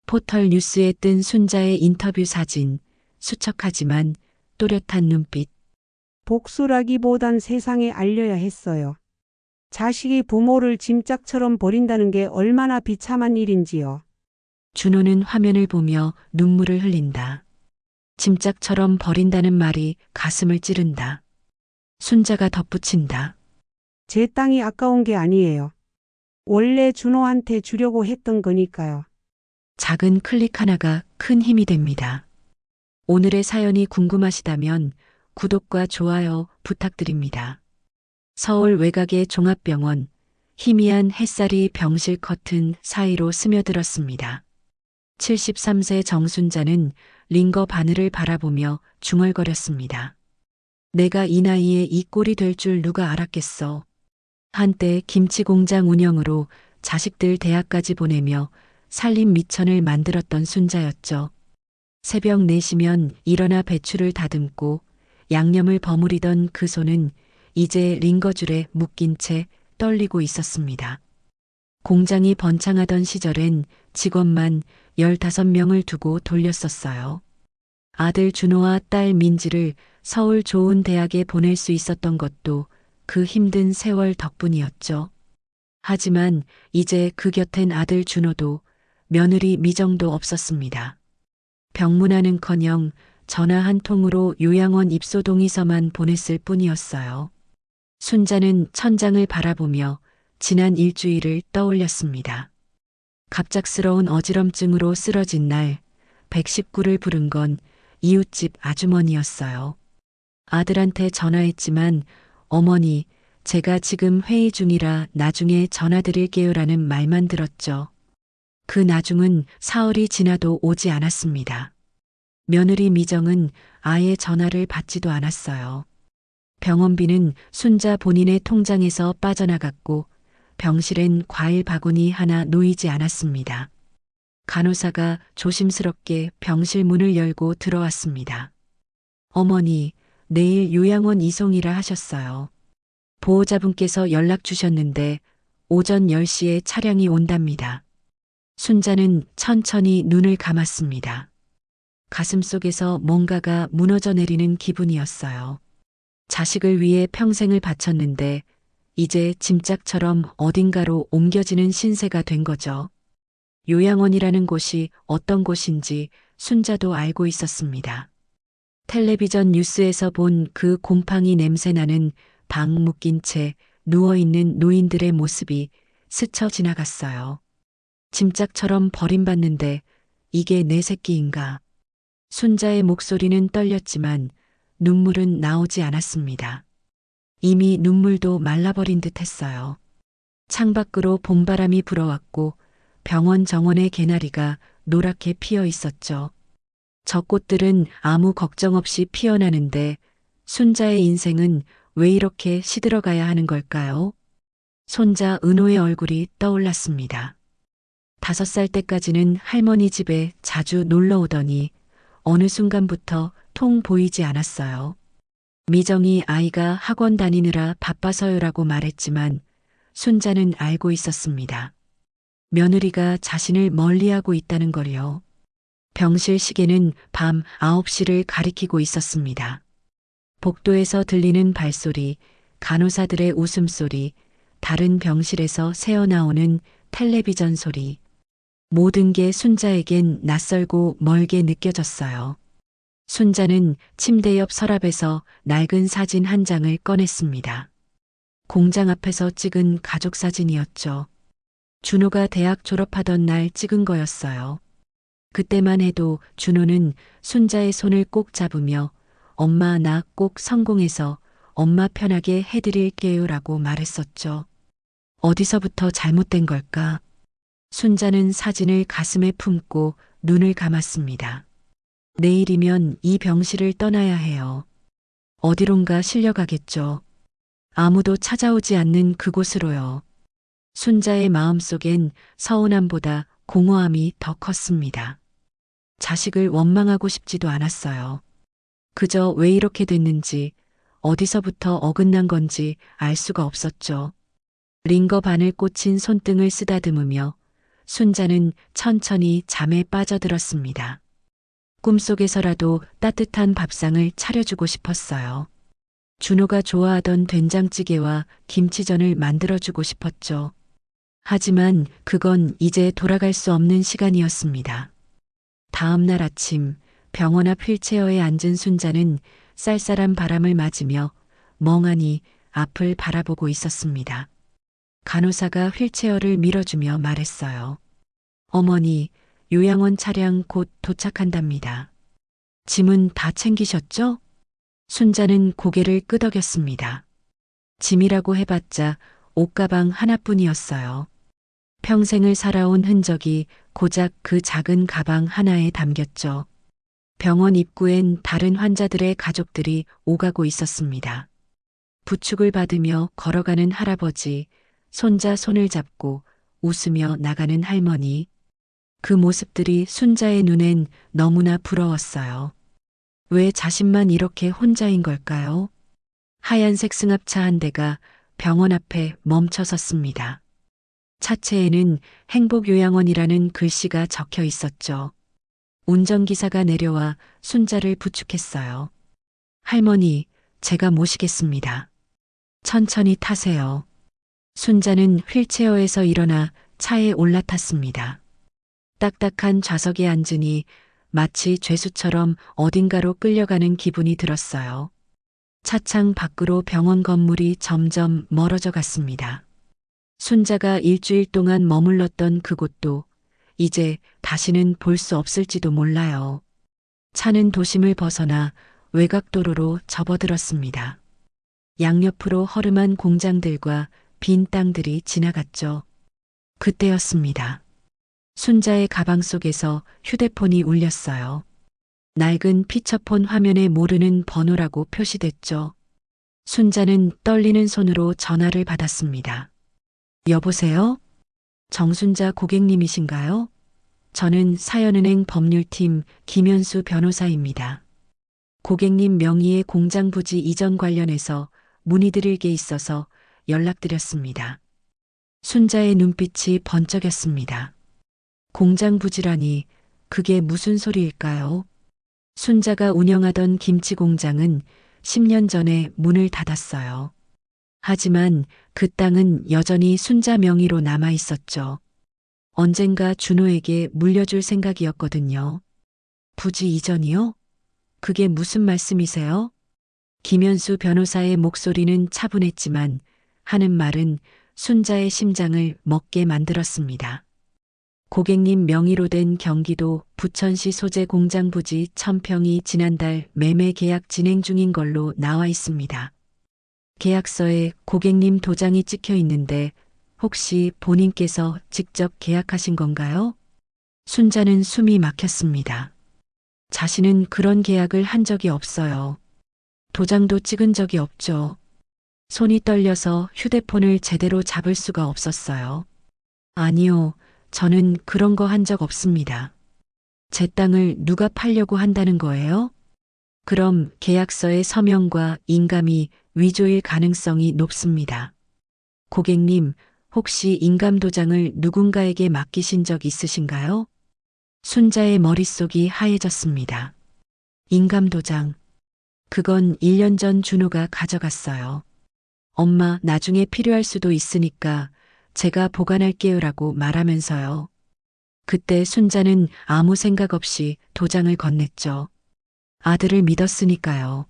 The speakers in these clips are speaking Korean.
포털 뉴스에 뜬 순자의 인터뷰 사진, 수척하지만 또렷한 눈빛. 복수라기보단 세상에 알려야 했어요. 자식이 부모를 짐짝처럼 버린다는 게 얼마나 비참한 일인지요. 준호는 화면을 보며 눈물을 흘린다. 짐짝처럼 버린다는 말이 가슴을 찌른다. 순자가 덧붙인다. 제 땅이 아까운 게 아니에요. 원래 준호한테 주려고 했던 거니까요. 작은 클릭 하나가 큰 힘이 됩니다. 오늘의 사연이 궁금하시다면 구독과 좋아요 부탁드립니다. 서울 외곽의 종합병원, 희미한 햇살이 병실 커튼 사이로 스며들었습니다. 73세 정순자는 링거 바늘을 바라보며 중얼거렸습니다. 내가 이 나이에 이 꼴이 될 줄 누가 알았겠어. 한때 김치 공장 운영으로 자식들 대학까지 보내며 살림 미천을 만들었던 순자였죠. 새벽 4시면 일어나 배추를 다듬고 양념을 버무리던 그 손은 이제 링거줄에 묶인 채 떨리고 있었습니다. 공장이 번창하던 시절엔 직원만 15명을 두고 돌렸었어요. 아들 준호와 딸 민지를 서울 좋은 대학에 보낼 수 있었던 것도 그 힘든 세월 덕분이었죠. 하지만 이제 그 곁엔 아들 준호도 며느리 미정도 없었습니다. 병문안은커녕 전화 한 통으로 요양원 입소 동의서만 보냈을 뿐이었어요. 순자는 천장을 바라보며 지난 일주일을 떠올렸습니다. 갑작스러운 어지럼증으로 쓰러진 날 119를 부른 건 이웃집 아주머니였어요. 아들한테 전화했지만 어머니, 제가 지금 회의 중이라 나중에 전화드릴게요라는 말만 들었죠. 그 나중은 사흘이 지나도 오지 않았습니다. 며느리 미정은 아예 전화를 받지도 않았어요. 병원비는 순자 본인의 통장에서 빠져나갔고 병실엔 과일 바구니 하나 놓이지 않았습니다. 간호사가 조심스럽게 병실 문을 열고 들어왔습니다. 어머니, 내일 요양원 이송이라 하셨어요. 보호자분께서 연락 주셨는데 오전 10시에 차량이 온답니다. 순자는 천천히 눈을 감았습니다. 가슴 속에서 뭔가가 무너져 내리는 기분이었어요. 자식을 위해 평생을 바쳤는데 이제 짐짝처럼 어딘가로 옮겨지는 신세가 된 거죠. 요양원이라는 곳이 어떤 곳인지 순자도 알고 있었습니다. 텔레비전 뉴스에서 본 그 곰팡이 냄새나는 방 묶인 채 누워있는 노인들의 모습이 스쳐 지나갔어요. 짐짝처럼 버림받는데 이게 내 새끼인가? 순자의 목소리는 떨렸지만 눈물은 나오지 않았습니다. 이미 눈물도 말라버린 듯 했어요. 창밖으로 봄바람이 불어왔고 병원 정원의 개나리가 노랗게 피어 있었죠. 저 꽃들은 아무 걱정 없이 피어나는데 순자의 인생은 왜 이렇게 시들어가야 하는 걸까요? 손자 은호의 얼굴이 떠올랐습니다. 5살 때까지는 할머니 집에 자주 놀러 오더니 어느 순간부터 통 보이지 않았어요. 미정이 아이가 학원 다니느라 바빠서요라고 말했지만 순자는 알고 있었습니다. 며느리가 자신을 멀리하고 있다는 걸요. 병실 시계는 밤 9시를 가리키고 있었습니다. 복도에서 들리는 발소리, 간호사들의 웃음소리, 다른 병실에서 새어나오는 텔레비전 소리. 모든 게 순자에겐 낯설고 멀게 느껴졌어요. 순자는 침대 옆 서랍에서 낡은 사진 한 장을 꺼냈습니다. 공장 앞에서 찍은 가족 사진이었죠. 준호가 대학 졸업하던 날 찍은 거였어요. 그때만 해도 준호는 순자의 손을 꼭 잡으며 엄마 나 꼭 성공해서 엄마 편하게 해드릴게요라고 말했었죠. 어디서부터 잘못된 걸까? 순자는 사진을 가슴에 품고 눈을 감았습니다. 내일이면 이 병실을 떠나야 해요. 어디론가 실려가겠죠. 아무도 찾아오지 않는 그곳으로요. 순자의 마음속엔 서운함보다 공허함이 더 컸습니다. 자식을 원망하고 싶지도 않았어요. 그저 왜 이렇게 됐는지, 어디서부터 어긋난 건지 알 수가 없었죠. 링거 바늘 꽂힌 손등을 쓰다듬으며 순자는 천천히 잠에 빠져들었습니다. 꿈속에서라도 따뜻한 밥상을 차려주고 싶었어요. 준호가 좋아하던 된장찌개와 김치전을 만들어주고 싶었죠. 하지만 그건 이제 돌아갈 수 없는 시간이었습니다. 다음 날 아침 병원 앞 휠체어에 앉은 순자는 쌀쌀한 바람을 맞으며 멍하니 앞을 바라보고 있었습니다. 간호사가 휠체어를 밀어주며 말했어요. 어머니, 요양원 차량 곧 도착한답니다. 짐은 다 챙기셨죠? 순자는 고개를 끄덕였습니다. 짐이라고 해봤자 옷가방 하나뿐이었어요. 평생을 살아온 흔적이 고작 그 작은 가방 하나에 담겼죠. 병원 입구엔 다른 환자들의 가족들이 오가고 있었습니다. 부축을 받으며 걸어가는 할아버지, 손자 손을 잡고 웃으며 나가는 할머니. 그 모습들이 순자의 눈엔 너무나 부러웠어요. 왜 자신만 이렇게 혼자인 걸까요? 하얀색 승합차 한 대가 병원 앞에 멈춰 섰습니다. 차체에는 행복요양원이라는 글씨가 적혀 있었죠. 운전기사가 내려와 순자를 부축했어요. 할머니, 제가 모시겠습니다. 천천히 타세요. 순자는 휠체어에서 일어나 차에 올라탔습니다. 딱딱한 좌석에 앉으니 마치 죄수처럼 어딘가로 끌려가는 기분이 들었어요. 차창 밖으로 병원 건물이 점점 멀어져 갔습니다. 순자가 일주일 동안 머물렀던 그곳도 이제 다시는 볼 수 없을지도 몰라요. 차는 도심을 벗어나 외곽도로로 접어들었습니다. 양옆으로 허름한 공장들과 빈 땅들이 지나갔죠. 그때였습니다. 순자의 가방 속에서 휴대폰이 울렸어요. 낡은 피처폰 화면에 모르는 번호라고 표시됐죠. 순자는 떨리는 손으로 전화를 받았습니다. 여보세요? 정순자 고객님이신가요? 저는 사연은행 법률팀 김현수 변호사입니다. 고객님 명의의 공장 부지 이전 관련해서 문의드릴 게 있어서 연락드렸습니다. 순자의 눈빛이 번쩍였습니다. 공장 부지라니 그게 무슨 소리일까요? 순자가 운영하던 김치 공장은 10년 전에 문을 닫았어요. 하지만 그 땅은 여전히 순자 명의로 남아 있었죠. 언젠가 준호에게 물려줄 생각이었거든요. 부지 이전이요? 그게 무슨 말씀이세요? 김현수 변호사의 목소리는 차분했지만 하는 말은 순자의 심장을 먹게 만들었습니다. 고객님 명의로 된 경기도 부천시 소재 공장 부지 1000평이 지난달 매매 계약 진행 중인 걸로 나와 있습니다. 계약서에 고객님 도장이 찍혀 있는데 혹시 본인께서 직접 계약하신 건가요? 순자는 숨이 막혔습니다. 자신은 그런 계약을 한 적이 없어요. 도장도 찍은 적이 없죠. 손이 떨려서 휴대폰을 제대로 잡을 수가 없었어요. 아니요, 저는 그런 거 한 적 없습니다. 제 땅을 누가 팔려고 한다는 거예요? 그럼 계약서의 서명과 인감이 위조일 가능성이 높습니다. 고객님, 혹시 인감 도장을 누군가에게 맡기신 적 있으신가요? 순자의 머릿속이 하얘졌습니다. 인감 도장. 그건 1년 전 준호가 가져갔어요. 엄마, 나중에 필요할 수도 있으니까 제가 보관할게요라고 말하면서요. 그때 순자는 아무 생각 없이 도장을 건넸죠. 아들을 믿었으니까요.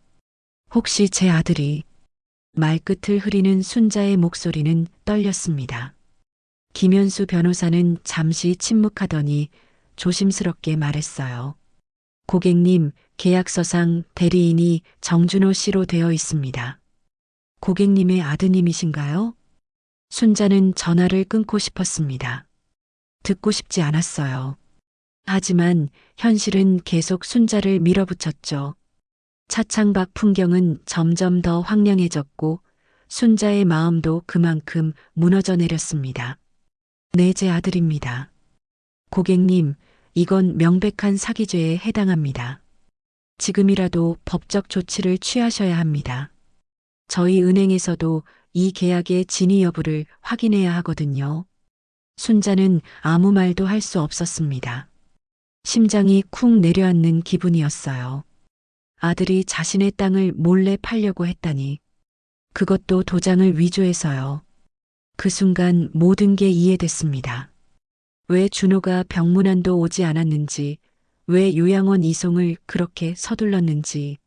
혹시 제 아들이... 말끝을 흐리는 순자의 목소리는 떨렸습니다. 김현수 변호사는 잠시 침묵하더니 조심스럽게 말했어요. 고객님, 계약서상 대리인이 정준호 씨로 되어 있습니다. 고객님의 아드님이신가요? 순자는 전화를 끊고 싶었습니다. 듣고 싶지 않았어요. 하지만 현실은 계속 순자를 밀어붙였죠. 차창 밖 풍경은 점점 더 황량해졌고 순자의 마음도 그만큼 무너져 내렸습니다. 네, 제 아들입니다. 고객님, 이건 명백한 사기죄에 해당합니다. 지금이라도 법적 조치를 취하셔야 합니다. 저희 은행에서도 이 계약의 진위 여부를 확인해야 하거든요. 순자는 아무 말도 할 수 없었습니다. 심장이 쿵 내려앉는 기분이었어요. 아들이 자신의 땅을 몰래 팔려고 했다니. 그것도 도장을 위조해서요. 그 순간 모든 게 이해됐습니다. 왜 준호가 병문안도 오지 않았는지, 왜 요양원 이송을 그렇게 서둘렀는지.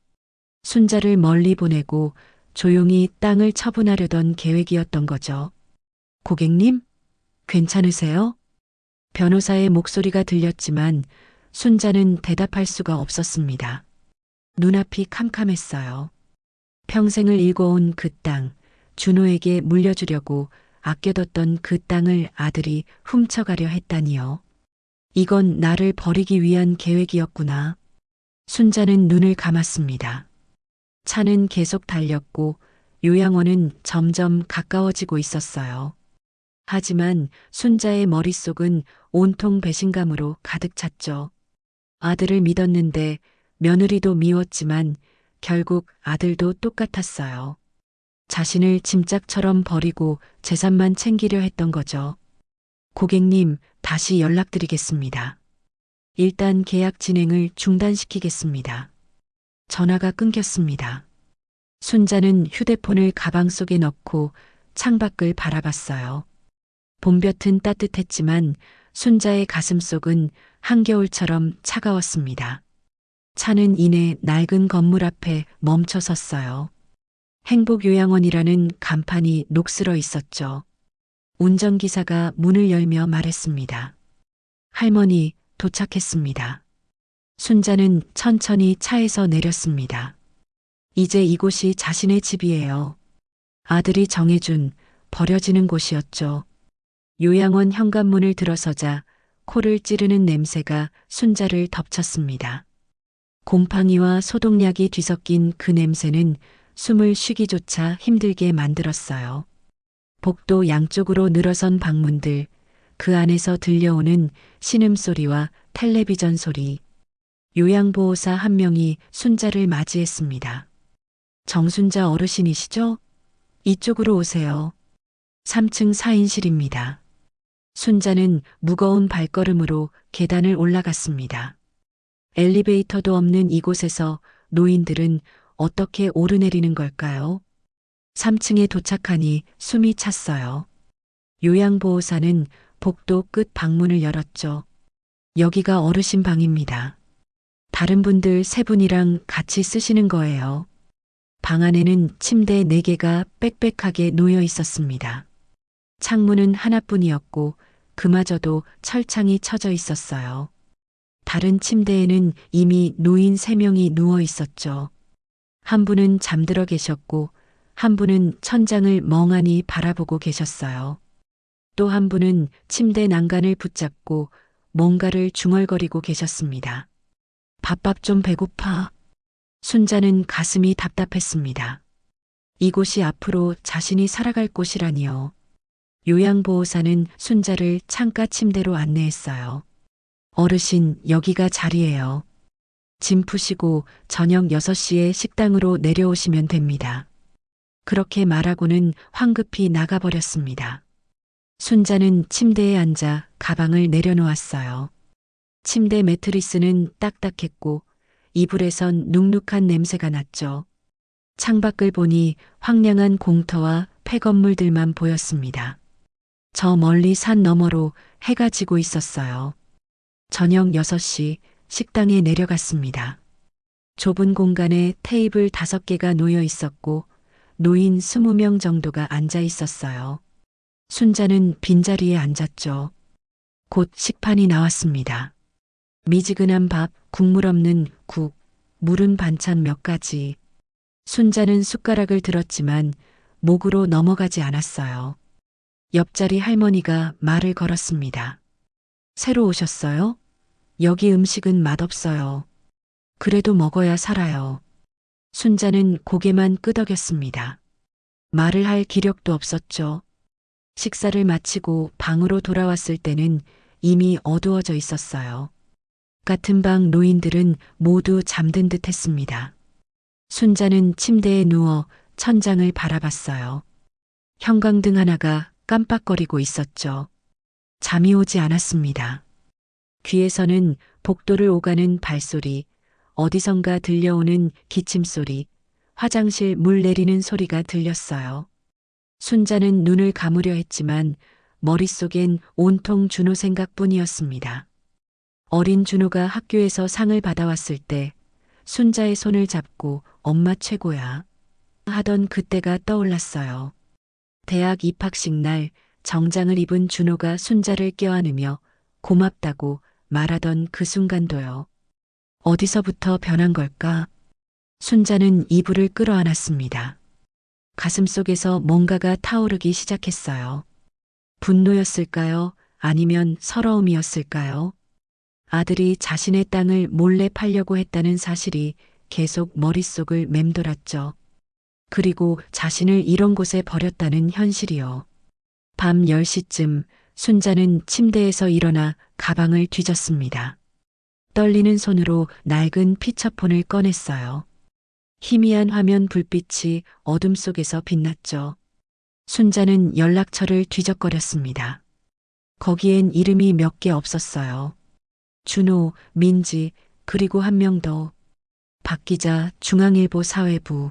순자를 멀리 보내고 조용히 땅을 처분하려던 계획이었던 거죠. 고객님, 괜찮으세요? 변호사의 목소리가 들렸지만 순자는 대답할 수가 없었습니다. 눈앞이 캄캄했어요. 평생을 일궈온 그 땅, 준호에게 물려주려고 아껴뒀던 그 땅을 아들이 훔쳐가려 했다니요. 이건 나를 버리기 위한 계획이었구나. 순자는 눈을 감았습니다. 차는 계속 달렸고 요양원은 점점 가까워지고 있었어요. 하지만 순자의 머릿속은 온통 배신감으로 가득 찼죠. 아들을 믿었는데 며느리도 미웠지만 결국 아들도 똑같았어요. 자신을 짐짝처럼 버리고 재산만 챙기려 했던 거죠. 고객님, 다시 연락드리겠습니다. 일단 계약 진행을 중단시키겠습니다. 전화가 끊겼습니다. 순자는 휴대폰을 가방 속에 넣고 창밖을 바라봤어요. 봄볕은 따뜻했지만 순자의 가슴속은 한겨울처럼 차가웠습니다. 차는 이내 낡은 건물 앞에 멈춰 섰어요. 행복요양원이라는 간판이 녹슬어 있었죠. 운전기사가 문을 열며 말했습니다. 할머니, 도착했습니다. 순자는 천천히 차에서 내렸습니다. 이제 이곳이 자신의 집이에요. 아들이 정해준 버려지는 곳이었죠. 요양원 현관문을 들어서자 코를 찌르는 냄새가 순자를 덮쳤습니다. 곰팡이와 소독약이 뒤섞인 그 냄새는 숨을 쉬기조차 힘들게 만들었어요. 복도 양쪽으로 늘어선 방문들, 그 안에서 들려오는 신음소리와 텔레비전 소리. 요양보호사 한 명이 순자를 맞이했습니다. 정순자 어르신이시죠? 이쪽으로 오세요. 3층 4인실입니다. 순자는 무거운 발걸음으로 계단을 올라갔습니다. 엘리베이터도 없는 이곳에서 노인들은 어떻게 오르내리는 걸까요? 3층에 도착하니 숨이 찼어요. 요양보호사는 복도 끝 방문을 열었죠. 여기가 어르신 방입니다. 다른 분들 3분이랑 같이 쓰시는 거예요. 방 안에는 침대 4개가 빽빽하게 놓여 있었습니다. 창문은 하나뿐이었고 그마저도 철창이 쳐져 있었어요. 다른 침대에는 이미 노인 3명이 누워 있었죠. 한 분은 잠들어 계셨고 한 분은 천장을 멍하니 바라보고 계셨어요. 또 한 분은 침대 난간을 붙잡고 뭔가를 중얼거리고 계셨습니다. 밥밥 좀 배고파. 순자는 가슴이 답답했습니다. 이곳이 앞으로 자신이 살아갈 곳이라니요. 요양보호사는 순자를 창가 침대로 안내했어요. 어르신, 여기가 자리예요. 짐 푸시고 저녁 6시에 식당으로 내려오시면 됩니다. 그렇게 말하고는 황급히 나가버렸습니다. 순자는 침대에 앉아 가방을 내려놓았어요. 침대 매트리스는 딱딱했고 이불에선 눅눅한 냄새가 났죠. 창밖을 보니 황량한 공터와 폐건물들만 보였습니다. 저 멀리 산 너머로 해가 지고 있었어요. 저녁 6시 식당에 내려갔습니다. 좁은 공간에 테이블 5개가 놓여 있었고 노인 20명 정도가 앉아 있었어요. 순자는 빈자리에 앉았죠. 곧 식판이 나왔습니다. 미지근한 밥, 국물 없는 국, 물은 반찬 몇 가지. 순자는 숟가락을 들었지만 목으로 넘어가지 않았어요. 옆자리 할머니가 말을 걸었습니다. 새로 오셨어요? 여기 음식은 맛없어요. 그래도 먹어야 살아요. 순자는 고개만 끄덕였습니다. 말을 할 기력도 없었죠. 식사를 마치고 방으로 돌아왔을 때는 이미 어두워져 있었어요. 같은 방 노인들은 모두 잠든 듯 했습니다. 순자는 침대에 누워 천장을 바라봤어요. 형광등 하나가 깜빡거리고 있었죠. 잠이 오지 않았습니다. 귀에서는 복도를 오가는 발소리, 어디선가 들려오는 기침소리, 화장실 물 내리는 소리가 들렸어요. 순자는 눈을 감으려 했지만 머릿속엔 온통 준호 생각뿐이었습니다. 어린 준호가 학교에서 상을 받아왔을 때 순자의 손을 잡고 엄마 최고야 하던 그때가 떠올랐어요. 대학 입학식 날 정장을 입은 준호가 순자를 껴안으며 고맙다고 말하던 그 순간도요. 어디서부터 변한 걸까? 순자는 이불을 끌어안았습니다. 가슴속에서 뭔가가 타오르기 시작했어요. 분노였을까요? 아니면 서러움이었을까요? 아들이 자신의 땅을 몰래 팔려고 했다는 사실이 계속 머릿속을 맴돌았죠. 그리고 자신을 이런 곳에 버렸다는 현실이요. 밤 10시쯤 순자는 침대에서 일어나 가방을 뒤졌습니다. 떨리는 손으로 낡은 피처폰을 꺼냈어요. 희미한 화면 불빛이 어둠 속에서 빛났죠. 순자는 연락처를 뒤적거렸습니다. 거기엔 이름이 몇 개 없었어요. 준호, 민지, 그리고 한 명 더. 박 기자, 중앙일보 사회부.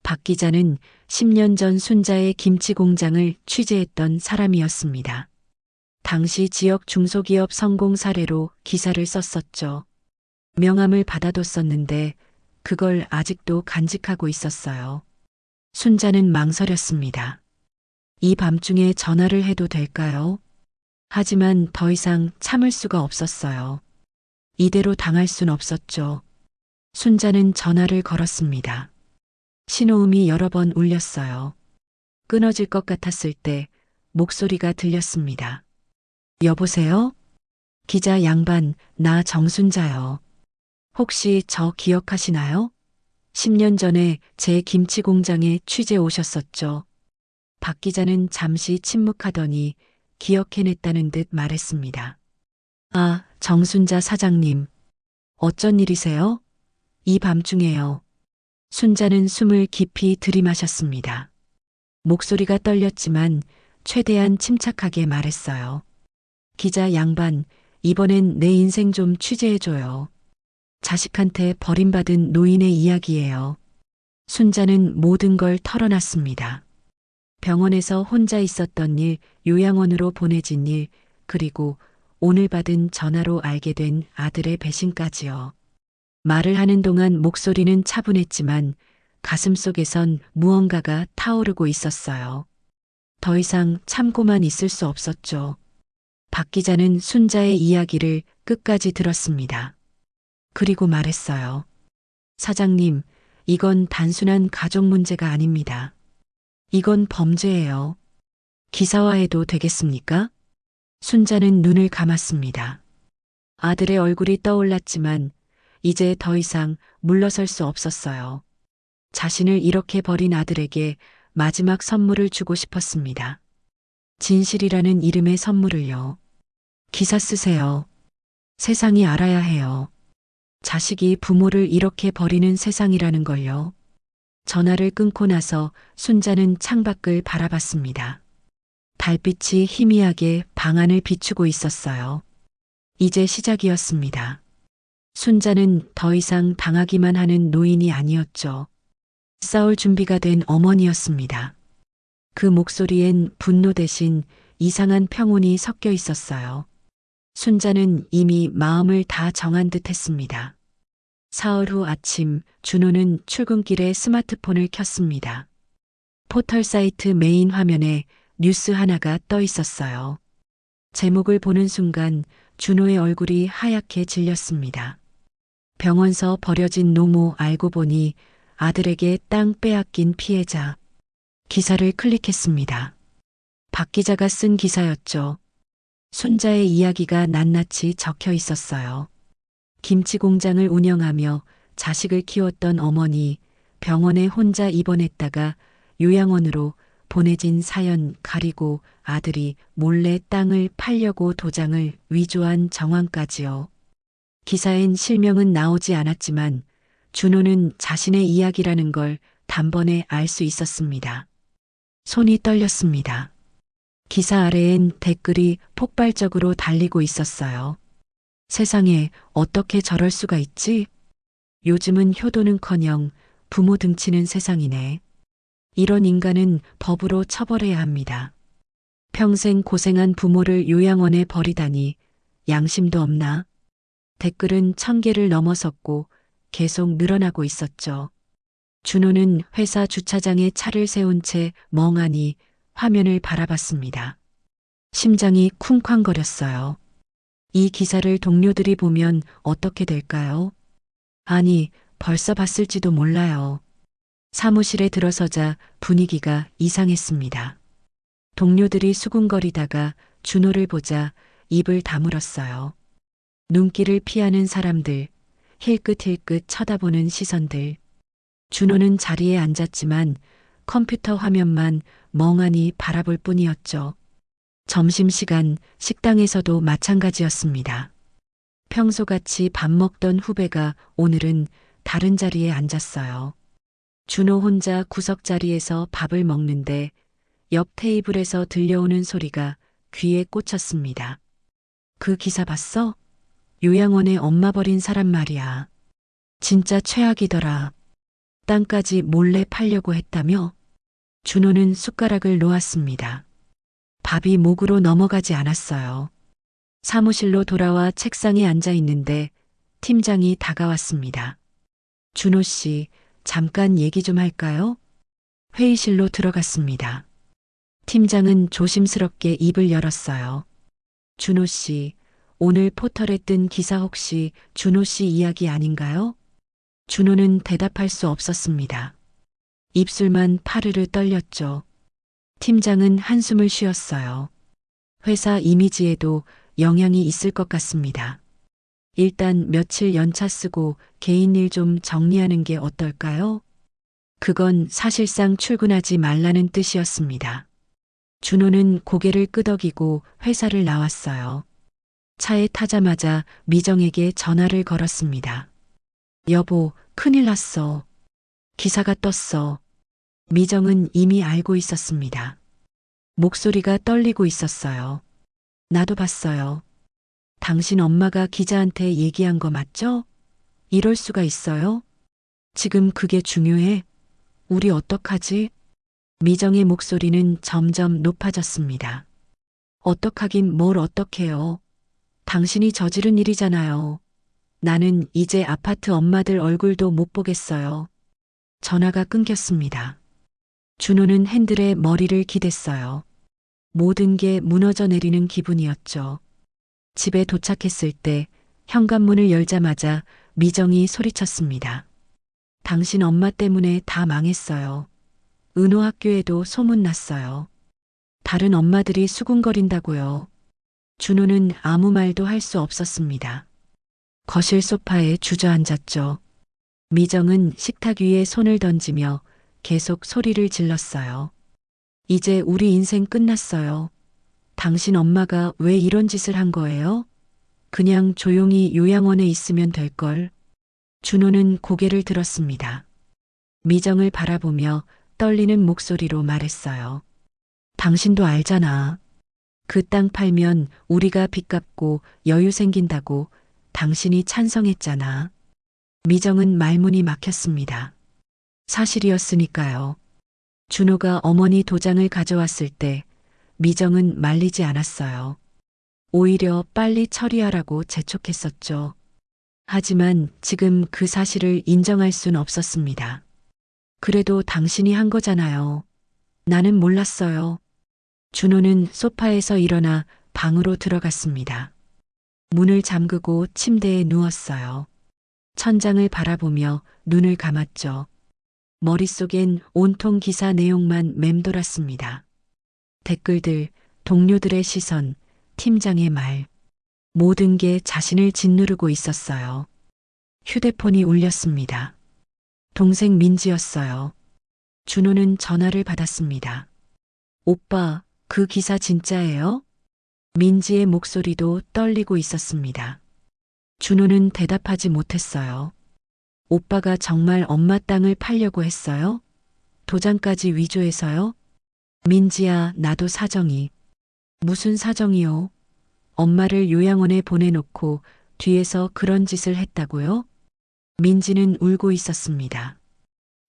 박 기자는 10년 전 순자의 김치 공장을 취재했던 사람이었습니다. 당시 지역 중소기업 성공 사례로 기사를 썼었죠. 명함을 받아뒀었는데 그걸 아직도 간직하고 있었어요. 순자는 망설였습니다. 이 밤중에 전화를 해도 될까요? 하지만 더 이상 참을 수가 없었어요. 이대로 당할 순 없었죠. 순자는 전화를 걸었습니다. 신호음이 여러 번 울렸어요. 끊어질 것 같았을 때 목소리가 들렸습니다. 여보세요? 기자 양반, 나 정순자요. 혹시 저 기억하시나요? 10년 전에 제 김치 공장에 취재 오셨었죠. 박 기자는 잠시 침묵하더니 기억해냈다는 듯 말했습니다. 아, 정순자 사장님. 어쩐 일이세요? 이 밤중에요. 순자는 숨을 깊이 들이마셨습니다. 목소리가 떨렸지만 최대한 침착하게 말했어요. 기자 양반, 이번엔 내 인생 좀 취재해줘요. 자식한테 버림받은 노인의 이야기예요. 순자는 모든 걸 털어놨습니다. 병원에서 혼자 있었던 일, 요양원으로 보내진 일, 그리고 오늘 받은 전화로 알게 된 아들의 배신까지요. 말을 하는 동안 목소리는 차분했지만 가슴속에선 무언가가 타오르고 있었어요. 더 이상 참고만 있을 수 없었죠. 박 기자는 순자의 이야기를 끝까지 들었습니다. 그리고 말했어요. 사장님, 이건 단순한 가족 문제가 아닙니다. 이건 범죄예요. 기사화해도 되겠습니까? 순자는 눈을 감았습니다. 아들의 얼굴이 떠올랐지만 이제 더 이상 물러설 수 없었어요. 자신을 이렇게 버린 아들에게 마지막 선물을 주고 싶었습니다. 진실이라는 이름의 선물을요. 기사 쓰세요. 세상이 알아야 해요. 자식이 부모를 이렇게 버리는 세상이라는 걸요. 전화를 끊고 나서 순자는 창밖을 바라봤습니다. 달빛이 희미하게 방 안을 비추고 있었어요. 이제 시작이었습니다. 순자는 더 이상 당하기만 하는 노인이 아니었죠. 싸울 준비가 된 어머니였습니다. 그 목소리엔 분노 대신 이상한 평온이 섞여 있었어요. 순자는 이미 마음을 다 정한 듯 했습니다. 사흘 후 아침, 준호는 출근길에 스마트폰을 켰습니다. 포털 사이트 메인 화면에 뉴스 하나가 떠 있었어요. 제목을 보는 순간 준호의 얼굴이 하얗게 질렸습니다. 병원서 버려진 노모 알고 보니 아들에게 땅 빼앗긴 피해자. 기사를 클릭했습니다. 박 기자가 쓴 기사였죠. 순자의 이야기가 낱낱이 적혀 있었어요. 김치 공장을 운영하며 자식을 키웠던 어머니, 병원에 혼자 입원했다가 요양원으로 보내진 사연, 가리고 아들이 몰래 땅을 팔려고 도장을 위조한 정황까지요. 기사엔 실명은 나오지 않았지만 준호는 자신의 이야기라는 걸 단번에 알 수 있었습니다. 손이 떨렸습니다. 기사 아래엔 댓글이 폭발적으로 달리고 있었어요. 세상에 어떻게 저럴 수가 있지? 요즘은 효도는커녕 부모 등치는 세상이네. 이런 인간은 법으로 처벌해야 합니다. 평생 고생한 부모를 요양원에 버리다니 양심도 없나? 댓글은 1000개를 넘어섰고 계속 늘어나고 있었죠. 준호는 회사 주차장에 차를 세운 채 멍하니 화면을 바라봤습니다. 심장이 쿵쾅거렸어요. 이 기사를 동료들이 보면 어떻게 될까요? 아니, 벌써 봤을지도 몰라요. 사무실에 들어서자 분위기가 이상했습니다. 동료들이 수군거리다가 준호를 보자 입을 다물었어요. 눈길을 피하는 사람들, 힐끗힐끗 쳐다보는 시선들. 준호는 자리에 앉았지만 컴퓨터 화면만 멍하니 바라볼 뿐이었죠. 점심시간 식당에서도 마찬가지였습니다. 평소같이 밥 먹던 후배가 오늘은 다른 자리에 앉았어요. 준호 혼자 구석자리에서 밥을 먹는데 옆 테이블에서 들려오는 소리가 귀에 꽂혔습니다. 그 기사 봤어? 요양원에 엄마 버린 사람 말이야. 진짜 최악이더라. 땅까지 몰래 팔려고 했다며? 준호는 숟가락을 놓았습니다. 밥이 목으로 넘어가지 않았어요. 사무실로 돌아와 책상에 앉아 있는데 팀장이 다가왔습니다. 준호 씨, 잠깐 얘기 좀 할까요? 회의실로 들어갔습니다. 팀장은 조심스럽게 입을 열었어요. 준호 씨, 오늘 포털에 뜬 기사 혹시 준호 씨 이야기 아닌가요? 준호는 대답할 수 없었습니다. 입술만 파르르 떨렸죠. 팀장은 한숨을 쉬었어요. 회사 이미지에도 영향이 있을 것 같습니다. 일단 며칠 연차 쓰고 개인 일 좀 정리하는 게 어떨까요? 그건 사실상 출근하지 말라는 뜻이었습니다. 준호는 고개를 끄덕이고 회사를 나왔어요. 차에 타자마자 미정에게 전화를 걸었습니다. 여보, 큰일 났어. 기사가 떴어. 미정은 이미 알고 있었습니다. 목소리가 떨리고 있었어요. 나도 봤어요. 당신 엄마가 기자한테 얘기한 거 맞죠? 이럴 수가 있어요? 지금 그게 중요해? 우리 어떡하지? 미정의 목소리는 점점 높아졌습니다. 어떡하긴 뭘 어떡해요. 당신이 저지른 일이잖아요. 나는 이제 아파트 엄마들 얼굴도 못 보겠어요. 전화가 끊겼습니다. 준호는 핸들에 머리를 기댔어요. 모든 게 무너져 내리는 기분이었죠. 집에 도착했을 때 현관문을 열자마자 미정이 소리쳤습니다. 당신 엄마 때문에 다 망했어요. 은호 학교에도 소문났어요. 다른 엄마들이 수군거린다고요. 준호는 아무 말도 할 수 없었습니다. 거실 소파에 주저앉았죠. 미정은 식탁 위에 손을 던지며 계속 소리를 질렀어요. 이제 우리 인생 끝났어요. 당신 엄마가 왜 이런 짓을 한 거예요? 그냥 조용히 요양원에 있으면 될걸. 준호는 고개를 들었습니다. 미정을 바라보며 떨리는 목소리로 말했어요. 당신도 알잖아. 그 땅 팔면 우리가 빚 갚고 여유 생긴다고 당신이 찬성했잖아. 미정은 말문이 막혔습니다. 사실이었으니까요. 준호가 어머니 도장을 가져왔을 때 미정은 말리지 않았어요. 오히려 빨리 처리하라고 재촉했었죠. 하지만 지금 그 사실을 인정할 순 없었습니다. 그래도 당신이 한 거잖아요. 나는 몰랐어요. 준호는 소파에서 일어나 방으로 들어갔습니다. 문을 잠그고 침대에 누웠어요. 천장을 바라보며 눈을 감았죠. 머릿속엔 온통 기사 내용만 맴돌았습니다. 댓글들, 동료들의 시선, 팀장의 말. 모든 게 자신을 짓누르고 있었어요. 휴대폰이 울렸습니다. 동생 민지였어요. 준호는 전화를 받았습니다. 오빠, 그 기사 진짜예요? 민지의 목소리도 떨리고 있었습니다. 준호는 대답하지 못했어요. 오빠가 정말 엄마 땅을 팔려고 했어요? 도장까지 위조해서요? 민지야, 나도 사정이. 무슨 사정이요? 엄마를 요양원에 보내놓고 뒤에서 그런 짓을 했다고요? 민지는 울고 있었습니다.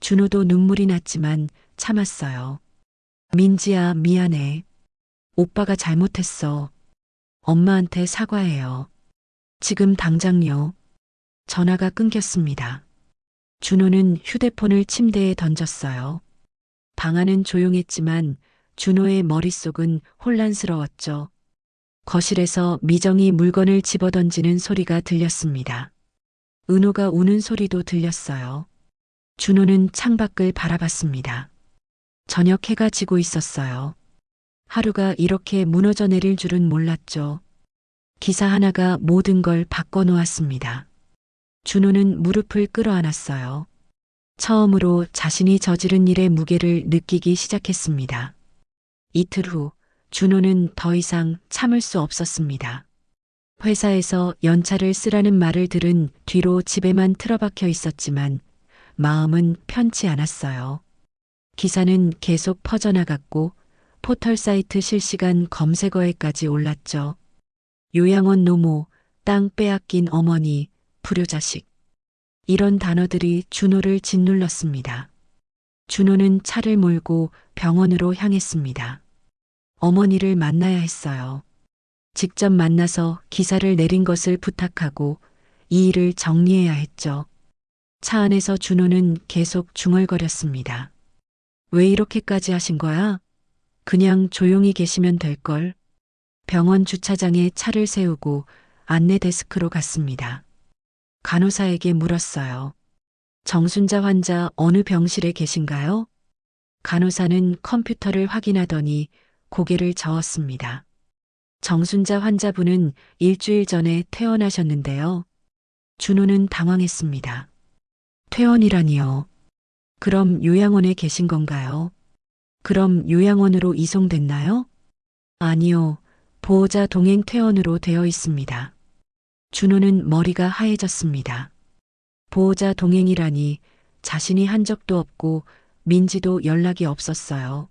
준호도 눈물이 났지만 참았어요. 민지야, 미안해. 오빠가 잘못했어. 엄마한테 사과해요. 지금 당장요. 전화가 끊겼습니다. 준호는 휴대폰을 침대에 던졌어요. 방 안은 조용했지만 준호의 머릿속은 혼란스러웠죠. 거실에서 미정이 물건을 집어던지는 소리가 들렸습니다. 은호가 우는 소리도 들렸어요. 준호는 창밖을 바라봤습니다. 저녁 해가 지고 있었어요. 하루가 이렇게 무너져 내릴 줄은 몰랐죠. 기사 하나가 모든 걸 바꿔놓았습니다. 준호는 무릎을 끌어안았어요. 처음으로 자신이 저지른 일의 무게를 느끼기 시작했습니다. 이틀 후 준호는 더 이상 참을 수 없었습니다. 회사에서 연차를 쓰라는 말을 들은 뒤로 집에만 틀어박혀 있었지만 마음은 편치 않았어요. 기사는 계속 퍼져나갔고 포털 사이트 실시간 검색어에까지 올랐죠. 요양원 노모, 땅 빼앗긴 어머니, 불효자식. 이런 단어들이 준호를 짓눌렀습니다. 준호는 차를 몰고 병원으로 향했습니다. 어머니를 만나야 했어요. 직접 만나서 기사를 내린 것을 부탁하고 이 일을 정리해야 했죠. 차 안에서 준호는 계속 중얼거렸습니다. 왜 이렇게까지 하신 거야? 그냥 조용히 계시면 될걸. 병원 주차장에 차를 세우고 안내 데스크로 갔습니다. 간호사에게 물었어요. 정순자 환자 어느 병실에 계신가요? 간호사는 컴퓨터를 확인하더니 고개를 저었습니다. 정순자 환자분은 일주일 전에 퇴원하셨는데요. 준호는 당황했습니다. 퇴원이라니요. 그럼 요양원에 계신 건가요? 그럼 요양원으로 이송됐나요? 아니요. 보호자 동행 퇴원으로 되어 있습니다. 준호는 머리가 하얘졌습니다. 보호자 동행이라니 자신이 한 적도 없고 민지도 연락이 없었어요.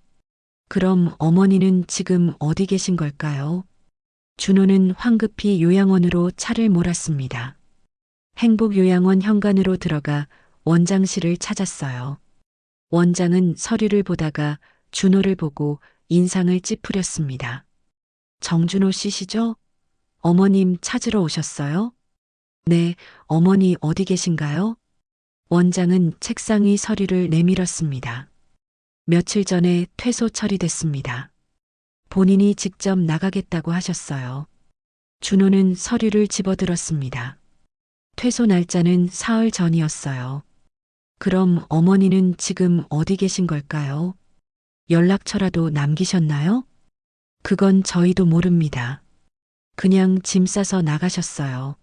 그럼 어머니는 지금 어디 계신 걸까요? 준호는 황급히 요양원으로 차를 몰았습니다. 행복요양원 현관으로 들어가 원장실을 찾았어요. 원장은 서류를 보다가 준호를 보고 인상을 찌푸렸습니다. 정준호 씨시죠? 어머님 찾으러 오셨어요? 네, 어머니 어디 계신가요? 원장은 책상 위 서류를 내밀었습니다. 며칠 전에 퇴소 처리됐습니다. 본인이 직접 나가겠다고 하셨어요. 준호는 서류를 집어들었습니다. 퇴소 날짜는 사흘 전이었어요. 그럼 어머니는 지금 어디 계신 걸까요? 연락처라도 남기셨나요? 그건 저희도 모릅니다. 그냥 짐 싸서 나가셨어요.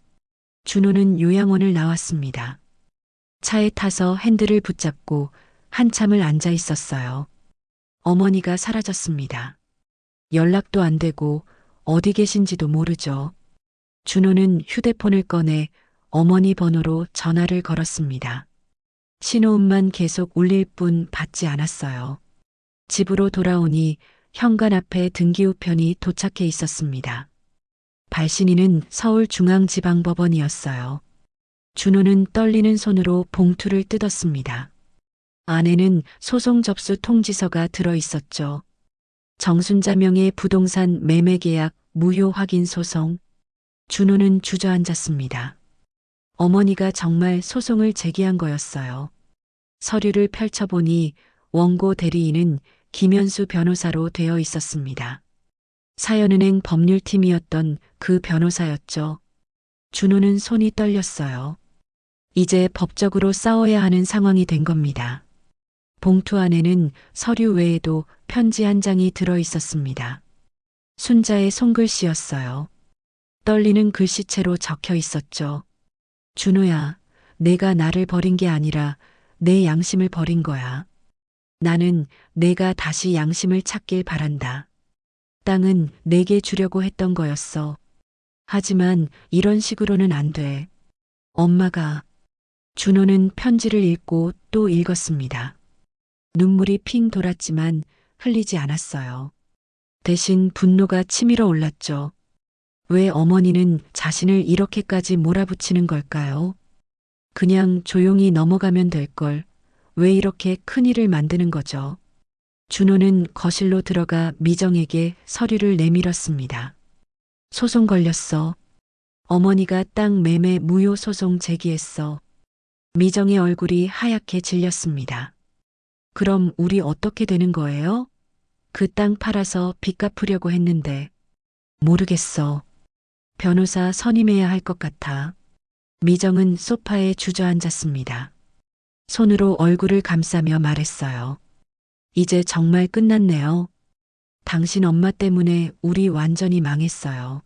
준호는 요양원을 나왔습니다. 차에 타서 핸들을 붙잡고 한참을 앉아 있었어요. 어머니가 사라졌습니다. 연락도 안 되고 어디 계신지도 모르죠. 준호는 휴대폰을 꺼내 어머니 번호로 전화를 걸었습니다. 신호음만 계속 울릴 뿐 받지 않았어요. 집으로 돌아오니 현관 앞에 등기우편이 도착해 있었습니다. 발신인은 서울중앙지방법원이었어요. 준호는 떨리는 손으로 봉투를 뜯었습니다. 안에는 소송 접수 통지서가 들어 있었죠. 정순자 명의 부동산 매매계약 무효 확인 소송. 준호는 주저앉았습니다. 어머니가 정말 소송을 제기한 거였어요. 서류를 펼쳐보니 원고 대리인은 김현수 변호사로 되어 있었습니다. 사연은행 법률팀이었던 그 변호사였죠. 준호는 손이 떨렸어요. 이제 법적으로 싸워야 하는 상황이 된 겁니다. 봉투 안에는 서류 외에도 편지 한 장이 들어 있었습니다. 순자의 손글씨였어요. 떨리는 글씨체로 적혀 있었죠. 준호야, 내가 나를 버린 게 아니라 내 양심을 버린 거야. 나는 내가 다시 양심을 찾길 바란다. 땅은 내게 주려고 했던 거였어. 하지만 이런 식으로는 안 돼. 엄마가. 준호는 편지를 읽고 또 읽었습니다. 눈물이 핑 돌았지만 흘리지 않았어요. 대신 분노가 치밀어 올랐죠. 왜 어머니는 자신을 이렇게까지 몰아붙이는 걸까요? 그냥 조용히 넘어가면 될 걸. 왜 이렇게 큰일을 만드는 거죠? 준호는 거실로 들어가 미정에게 서류를 내밀었습니다. 소송 걸렸어. 어머니가 땅 매매 무효 소송 제기했어. 미정의 얼굴이 하얗게 질렸습니다. 그럼 우리 어떻게 되는 거예요? 그 땅 팔아서 빚 갚으려고 했는데. 모르겠어. 변호사 선임해야 할 것 같아. 미정은 소파에 주저앉았습니다. 손으로 얼굴을 감싸며 말했어요. 이제 정말 끝났네요. 당신 엄마 때문에 우리 완전히 망했어요.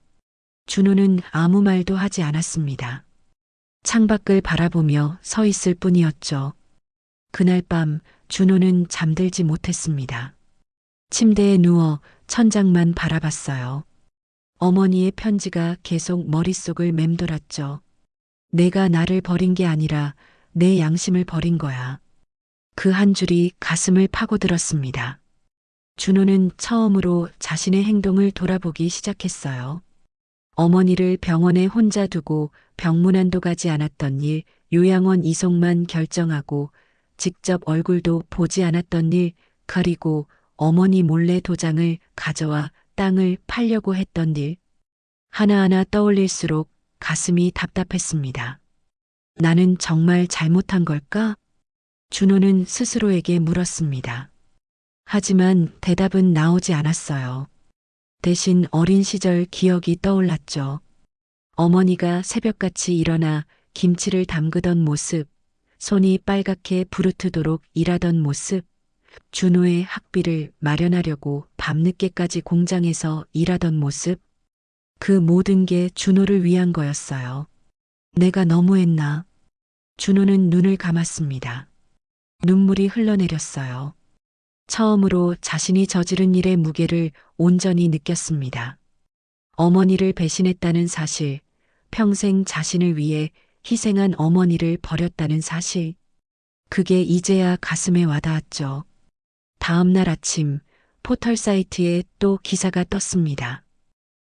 준호는 아무 말도 하지 않았습니다. 창밖을 바라보며 서 있을 뿐이었죠. 그날 밤 준호는 잠들지 못했습니다. 침대에 누워 천장만 바라봤어요. 어머니의 편지가 계속 머릿속을 맴돌았죠. 내가 나를 버린 게 아니라 내 양심을 버린 거야. 그 한 줄이 가슴을 파고들었습니다. 준호는 처음으로 자신의 행동을 돌아보기 시작했어요. 어머니를 병원에 혼자 두고 병문안도 가지 않았던 일, 요양원 이송만 결정하고 직접 얼굴도 보지 않았던 일, 그리고 어머니 몰래 도장을 가져와 땅을 팔려고 했던 일. 하나하나 떠올릴수록 가슴이 답답했습니다. 나는 정말 잘못한 걸까? 준호는 스스로에게 물었습니다. 하지만 대답은 나오지 않았어요. 대신 어린 시절 기억이 떠올랐죠. 어머니가 새벽같이 일어나 김치를 담그던 모습, 손이 빨갛게 부르트도록 일하던 모습, 준호의 학비를 마련하려고 밤늦게까지 공장에서 일하던 모습, 그 모든 게 준호를 위한 거였어요. 내가 너무했나? 준호는 눈을 감았습니다. 눈물이 흘러내렸어요. 처음으로 자신이 저지른 일의 무게를 온전히 느꼈습니다. 어머니를 배신했다는 사실, 평생 자신을 위해 희생한 어머니를 버렸다는 사실, 그게 이제야 가슴에 와닿았죠. 다음 날 아침 포털 사이트에 또 기사가 떴습니다.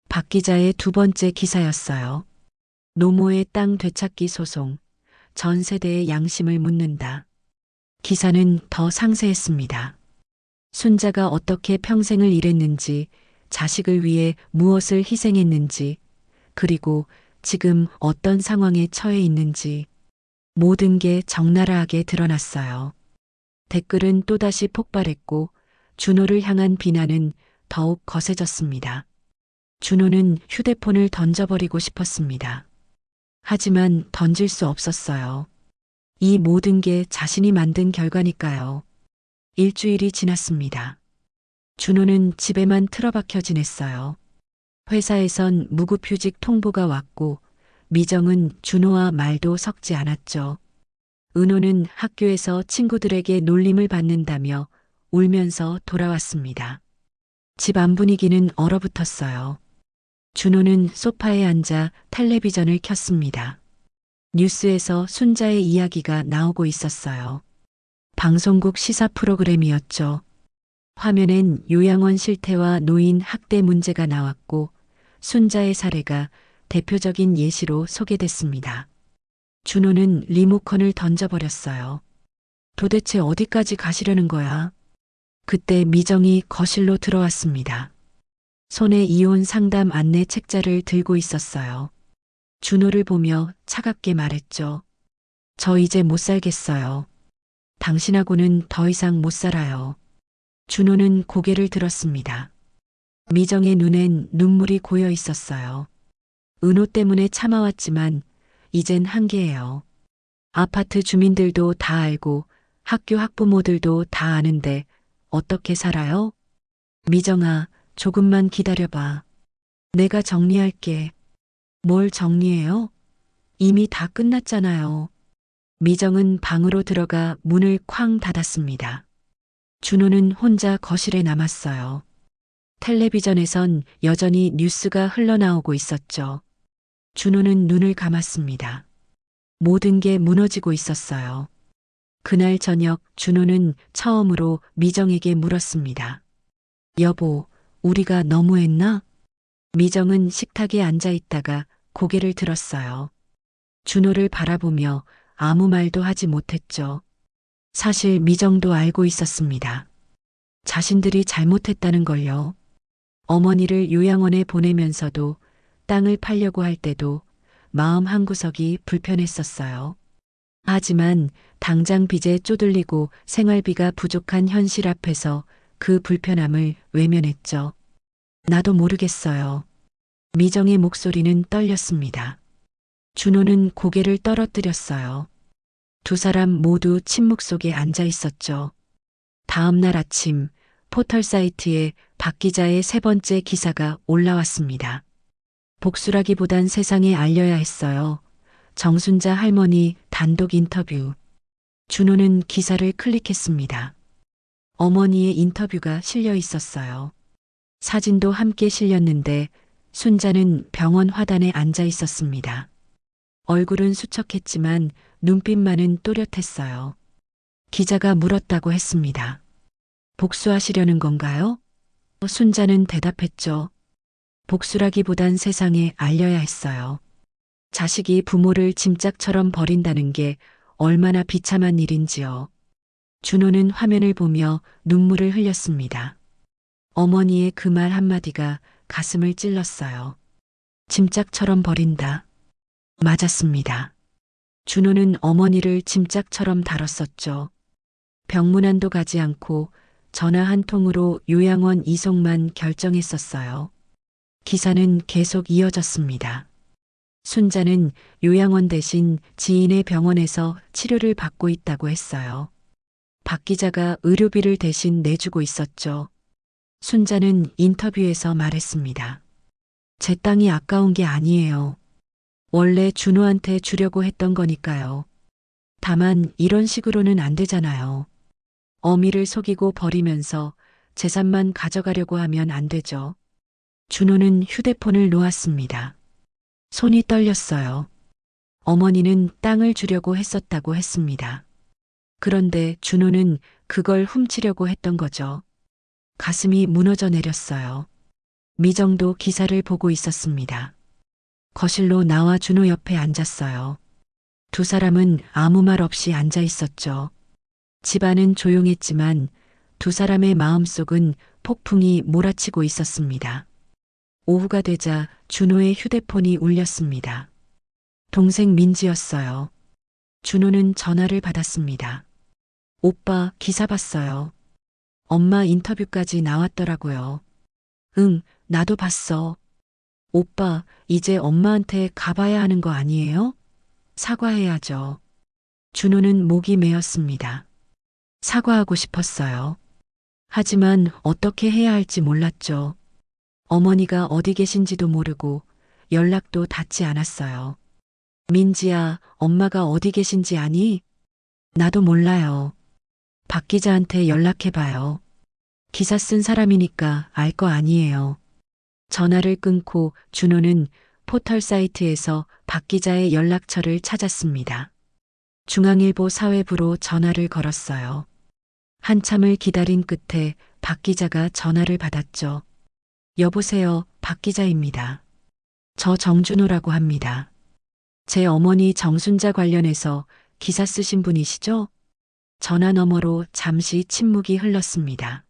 박 기자의 두 번째 기사였어요. 노모의 땅 되찾기 소송, 전 세대의 양심을 묻는다. 기사는 더 상세했습니다. 순자가 어떻게 평생을 일했는지, 자식을 위해 무엇을 희생했는지, 그리고 지금 어떤 상황에 처해 있는지, 모든 게 적나라하게 드러났어요. 댓글은 또다시 폭발했고, 준호를 향한 비난은 더욱 거세졌습니다. 준호는 휴대폰을 던져버리고 싶었습니다. 하지만 던질 수 없었어요. 이 모든 게 자신이 만든 결과니까요. 일주일이 지났습니다. 준호는 집에만 틀어박혀 지냈어요. 회사에선 무급휴직 통보가 왔고 미정은 준호와 말도 섞지 않았죠. 은호는 학교에서 친구들에게 놀림을 받는다며 울면서 돌아왔습니다. 집 안 분위기는 얼어붙었어요. 준호는 소파에 앉아 텔레비전을 켰습니다. 뉴스에서 순자의 이야기가 나오고 있었어요. 방송국 시사 프로그램이었죠. 화면엔 요양원 실태와 노인 학대 문제가 나왔고 순자의 사례가 대표적인 예시로 소개됐습니다. 준호는 리모컨을 던져버렸어요. 도대체 어디까지 가시려는 거야? 그때 미정이 거실로 들어왔습니다. 손에 이혼 상담 안내 책자를 들고 있었어요. 준호를 보며 차갑게 말했죠. 저 이제 못 살겠어요. 당신하고는 더 이상 못 살아요. 준호는 고개를 들었습니다. 미정의 눈엔 눈물이 고여 있었어요. 은호 때문에 참아왔지만 이젠 한계예요. 아파트 주민들도 다 알고 학교 학부모들도 다 아는데 어떻게 살아요? 미정아, 조금만 기다려봐. 내가 정리할게. 뭘 정리해요? 이미 다 끝났잖아요. 미정은 방으로 들어가 문을 쾅 닫았습니다. 준호는 혼자 거실에 남았어요. 텔레비전에선 여전히 뉴스가 흘러나오고 있었죠. 준호는 눈을 감았습니다. 모든 게 무너지고 있었어요. 그날 저녁 준호는 처음으로 미정에게 물었습니다. 여보, 우리가 너무했나? 미정은 식탁에 앉아 있다가 고개를 들었어요. 준호를 바라보며 아무 말도 하지 못했죠. 사실 미정도 알고 있었습니다. 자신들이 잘못했다는 걸요. 어머니를 요양원에 보내면서도 땅을 팔려고 할 때도 마음 한구석이 불편했었어요. 하지만 당장 빚에 쪼들리고 생활비가 부족한 현실 앞에서 그 불편함을 외면했죠. 나도 모르겠어요. 미정의 목소리는 떨렸습니다. 준호는 고개를 떨어뜨렸어요. 두 사람 모두 침묵 속에 앉아 있었죠. 다음 날 아침 포털 사이트에 박 기자의 세 번째 기사가 올라왔습니다. 복수라기보단 세상에 알려야 했어요. 정순자 할머니 단독 인터뷰. 준호는 기사를 클릭했습니다. 어머니의 인터뷰가 실려 있었어요. 사진도 함께 실렸는데 순자는 병원 화단에 앉아 있었습니다. 얼굴은 수척했지만 눈빛만은 또렷했어요. 기자가 물었다고 했습니다. 복수하시려는 건가요? 순자는 대답했죠. 복수라기보단 세상에 알려야 했어요. 자식이 부모를 짐짝처럼 버린다는 게 얼마나 비참한 일인지요. 준호는 화면을 보며 눈물을 흘렸습니다. 어머니의 그 말 한마디가 가슴을 찔렀어요. 짐짝처럼 버린다. 맞았습니다. 준호는 어머니를 짐짝처럼 다뤘었죠. 병문안도 가지 않고 전화 한 통으로 요양원 이송만 결정했었어요. 기사는 계속 이어졌습니다. 순자는 요양원 대신 지인의 병원에서 치료를 받고 있다고 했어요. 박 기자가 의료비를 대신 내주고 있었죠. 순자는 인터뷰에서 말했습니다. 제 땅이 아까운 게 아니에요. 원래 준호한테 주려고 했던 거니까요. 다만 이런 식으로는 안 되잖아요. 어미를 속이고 버리면서 재산만 가져가려고 하면 안 되죠. 준호는 휴대폰을 놓았습니다. 손이 떨렸어요. 어머니는 땅을 주려고 했었다고 했습니다. 그런데 준호는 그걸 훔치려고 했던 거죠. 가슴이 무너져 내렸어요. 미정도 기사를 보고 있었습니다. 거실로 나와 준호 옆에 앉았어요. 두 사람은 아무 말 없이 앉아 있었죠. 집안은 조용했지만 두 사람의 마음속은 폭풍이 몰아치고 있었습니다. 오후가 되자 준호의 휴대폰이 울렸습니다. 동생 민지였어요. 준호는 전화를 받았습니다. 오빠, 기사 봤어요. 엄마 인터뷰까지 나왔더라고요. 응, 나도 봤어. 오빠, 이제 엄마한테 가봐야 하는 거 아니에요? 사과해야죠. 준호는 목이 메었습니다. 사과하고 싶었어요. 하지만 어떻게 해야 할지 몰랐죠. 어머니가 어디 계신지도 모르고 연락도 닿지 않았어요. 민지야, 엄마가 어디 계신지 아니? 나도 몰라요. 박 기자한테 연락해봐요. 기사 쓴 사람이니까 알 거 아니에요. 전화를 끊고 준호는 포털 사이트에서 박 기자의 연락처를 찾았습니다. 중앙일보 사회부로 전화를 걸었어요. 한참을 기다린 끝에 박 기자가 전화를 받았죠. 여보세요, 박 기자입니다. 저 정준호라고 합니다. 제 어머니 정순자 관련해서 기사 쓰신 분이시죠? 전화 너머로 잠시 침묵이 흘렀습니다.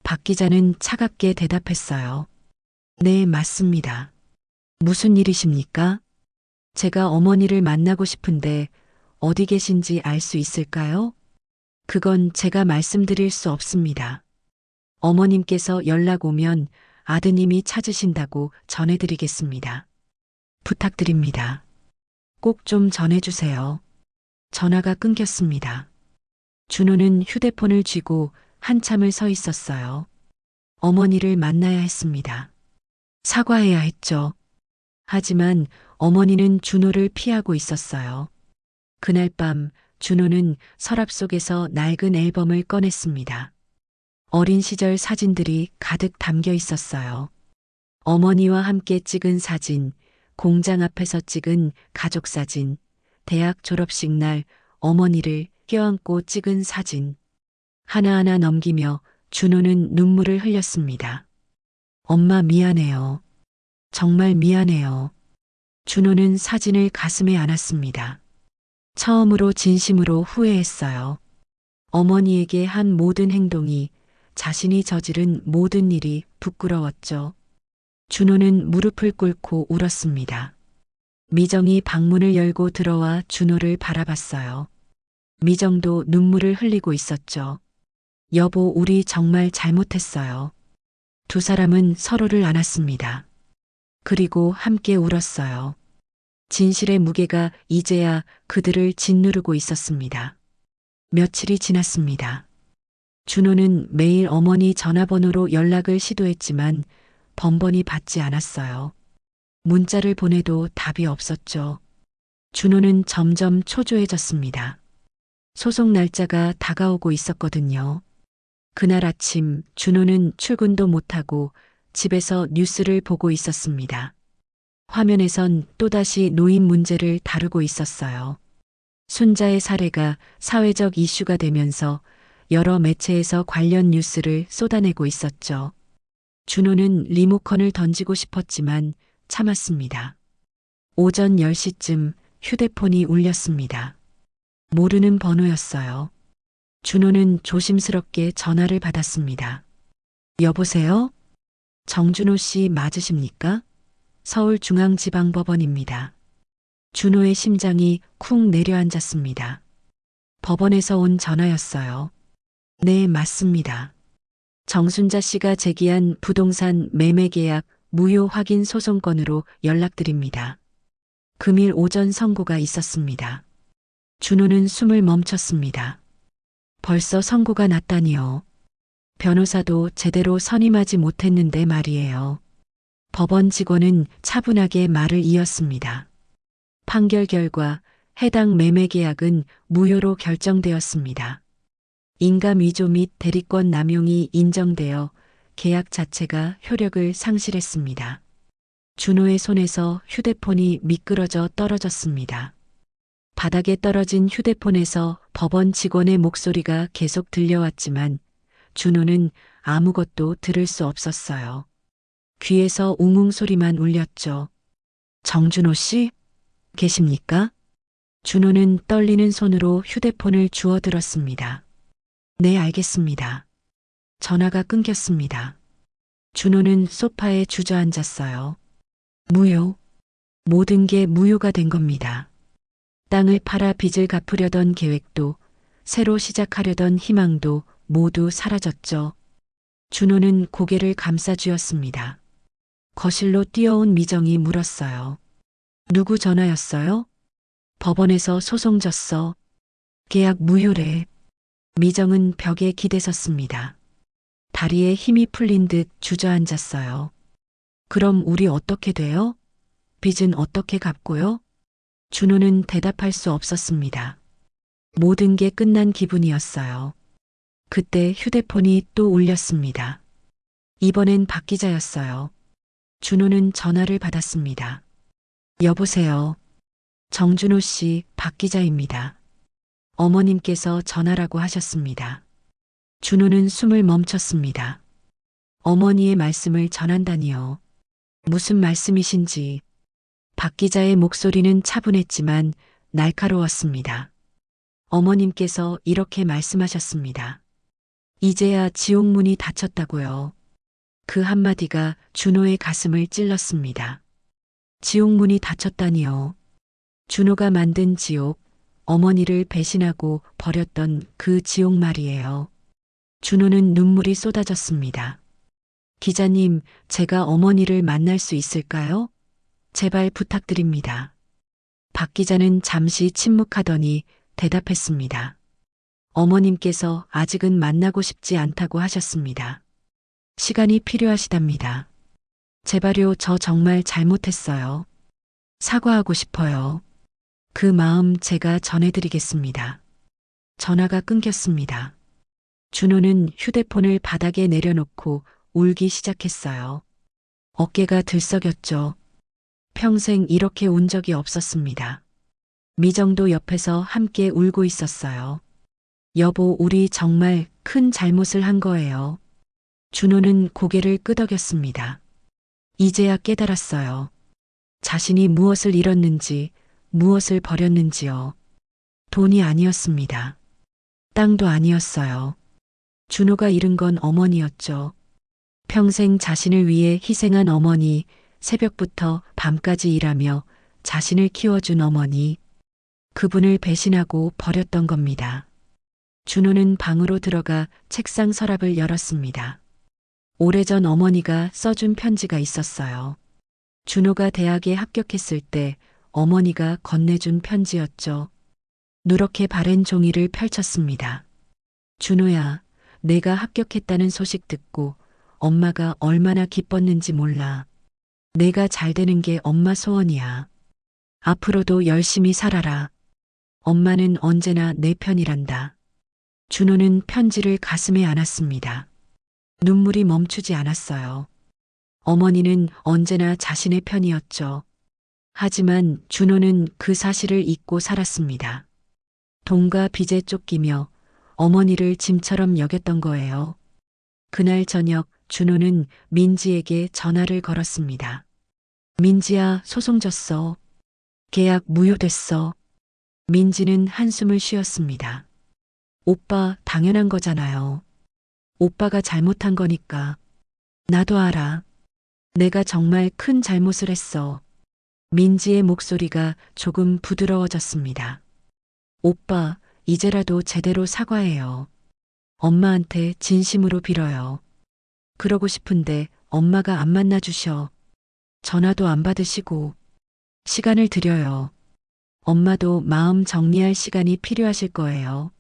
박 기자는 차갑게 대답했어요. 네, 맞습니다. 무슨 일이십니까? 제가 어머니를 만나고 싶은데 어디 계신지 알 수 있을까요? 그건 제가 말씀드릴 수 없습니다. 어머님께서 연락 오면 아드님이 찾으신다고 전해드리겠습니다. 부탁드립니다. 꼭 좀 전해주세요. 전화가 끊겼습니다. 준호는 휴대폰을 쥐고 한참을 서 있었어요. 어머니를 만나야 했습니다. 사과해야 했죠. 하지만 어머니는 준호를 피하고 있었어요. 그날 밤 준호는 서랍 속에서 낡은 앨범을 꺼냈습니다. 어린 시절 사진들이 가득 담겨 있었어요. 어머니와 함께 찍은 사진, 공장 앞에서 찍은 가족 사진, 대학 졸업식 날 어머니를 껴안고 찍은 사진. 하나하나 넘기며 준호는 눈물을 흘렸습니다. 엄마 미안해요. 정말 미안해요. 준호는 사진을 가슴에 안았습니다. 처음으로 진심으로 후회했어요. 어머니에게 한 모든 행동이, 자신이 저지른 모든 일이 부끄러웠죠. 준호는 무릎을 꿇고 울었습니다. 미정이 방문을 열고 들어와 준호를 바라봤어요. 미정도 눈물을 흘리고 있었죠. 여보, 우리 정말 잘못했어요. 두 사람은 서로를 안았습니다. 그리고 함께 울었어요. 진실의 무게가 이제야 그들을 짓누르고 있었습니다. 며칠이 지났습니다. 준호는 매일 어머니 전화번호로 연락을 시도했지만 번번이 받지 않았어요. 문자를 보내도 답이 없었죠. 준호는 점점 초조해졌습니다. 소송 날짜가 다가오고 있었거든요. 그날 아침 준호는 출근도 못하고 집에서 뉴스를 보고 있었습니다. 화면에선 또다시 노인 문제를 다루고 있었어요. 순자의 사례가 사회적 이슈가 되면서 여러 매체에서 관련 뉴스를 쏟아내고 있었죠. 준호는 리모컨을 던지고 싶었지만 참았습니다. 오전 10시쯤 휴대폰이 울렸습니다. 모르는 번호였어요. 준호는 조심스럽게 전화를 받았습니다. 여보세요? 정준호 씨 맞으십니까? 서울중앙지방법원입니다. 준호의 심장이 쿵 내려앉았습니다. 법원에서 온 전화였어요. 네, 맞습니다. 정순자 씨가 제기한 부동산 매매 계약 무효 확인 소송건으로 연락드립니다. 금일 오전 선고가 있었습니다. 준호는 숨을 멈췄습니다. 벌써 선고가 났다니요. 변호사도 제대로 선임하지 못했는데 말이에요. 법원 직원은 차분하게 말을 이었습니다. 판결 결과 해당 매매 계약은 무효로 결정되었습니다. 인감 위조 및 대리권 남용이 인정되어 계약 자체가 효력을 상실했습니다. 준호의 손에서 휴대폰이 미끄러져 떨어졌습니다. 바닥에 떨어진 휴대폰에서 법원 직원의 목소리가 계속 들려왔지만 준호는 아무것도 들을 수 없었어요. 귀에서 웅웅 소리만 울렸죠. 정준호 씨? 계십니까? 준호는 떨리는 손으로 휴대폰을 주워들었습니다. 네, 알겠습니다. 전화가 끊겼습니다. 준호는 소파에 주저앉았어요. 무효. 모든 게 무효가 된 겁니다. 땅을 팔아 빚을 갚으려던 계획도, 새로 시작하려던 희망도 모두 사라졌죠. 준호는 고개를 감싸쥐었습니다. 거실로 뛰어온 미정이 물었어요. 누구 전화였어요? 법원에서 소송 졌어. 계약 무효래. 미정은 벽에 기대섰습니다. 다리에 힘이 풀린 듯 주저앉았어요. 그럼 우리 어떻게 돼요? 빚은 어떻게 갚고요? 준호는 대답할 수 없었습니다. 모든 게 끝난 기분이었어요. 그때 휴대폰이 또 울렸습니다. 이번엔 박 기자였어요. 준호는 전화를 받았습니다. 여보세요. 정준호 씨, 박 기자입니다. 어머님께서 전화라고 하셨습니다. 준호는 숨을 멈췄습니다. 어머니의 말씀을 전한다니요. 무슨 말씀이신지. 박 기자의 목소리는 차분했지만 날카로웠습니다. 어머님께서 이렇게 말씀하셨습니다. 이제야 지옥문이 닫혔다고요. 그 한마디가 준호의 가슴을 찔렀습니다. 지옥문이 닫혔다니요. 준호가 만든 지옥, 어머니를 배신하고 버렸던 그 지옥 말이에요. 준호는 눈물이 쏟아졌습니다. 기자님, 제가 어머니를 만날 수 있을까요? 제발 부탁드립니다. 박 기자는 잠시 침묵하더니 대답했습니다. 어머님께서 아직은 만나고 싶지 않다고 하셨습니다. 시간이 필요하시답니다. 제발요, 저 정말 잘못했어요. 사과하고 싶어요. 그 마음 제가 전해드리겠습니다. 전화가 끊겼습니다. 준호는 휴대폰을 바닥에 내려놓고 울기 시작했어요. 어깨가 들썩였죠. 평생 이렇게 운 적이 없었습니다. 미정도 옆에서 함께 울고 있었어요. 여보, 우리 정말 큰 잘못을 한 거예요. 준호는 고개를 끄덕였습니다. 이제야 깨달았어요. 자신이 무엇을 잃었는지, 무엇을 버렸는지요. 돈이 아니었습니다. 땅도 아니었어요. 준호가 잃은 건 어머니였죠. 평생 자신을 위해 희생한 어머니, 새벽부터 밤까지 일하며 자신을 키워준 어머니, 그분을 배신하고 버렸던 겁니다. 준호는 방으로 들어가 책상 서랍을 열었습니다. 오래전 어머니가 써준 편지가 있었어요. 준호가 대학에 합격했을 때 어머니가 건네준 편지였죠. 누렇게 바랜 종이를 펼쳤습니다. 준호야, 내가 합격했다는 소식 듣고 엄마가 얼마나 기뻤는지 몰라. 내가 잘 되는 게 엄마 소원이야. 앞으로도 열심히 살아라. 엄마는 언제나 내 편이란다. 준호는 편지를 가슴에 안았습니다. 눈물이 멈추지 않았어요. 어머니는 언제나 자신의 편이었죠. 하지만 준호는 그 사실을 잊고 살았습니다. 돈과 빚에 쫓기며 어머니를 짐처럼 여겼던 거예요. 그날 저녁 준호는 민지에게 전화를 걸었습니다. 민지야, 소송 졌어. 계약 무효됐어. 민지는 한숨을 쉬었습니다. 오빠, 당연한 거잖아요. 오빠가 잘못한 거니까. 나도 알아. 내가 정말 큰 잘못을 했어. 민지의 목소리가 조금 부드러워졌습니다. 오빠, 이제라도 제대로 사과해요. 엄마한테 진심으로 빌어요. 그러고 싶은데 엄마가 안 만나주셔. 전화도 안 받으시고. 시간을 드려요. 엄마도 마음 정리할 시간이 필요하실 거예요.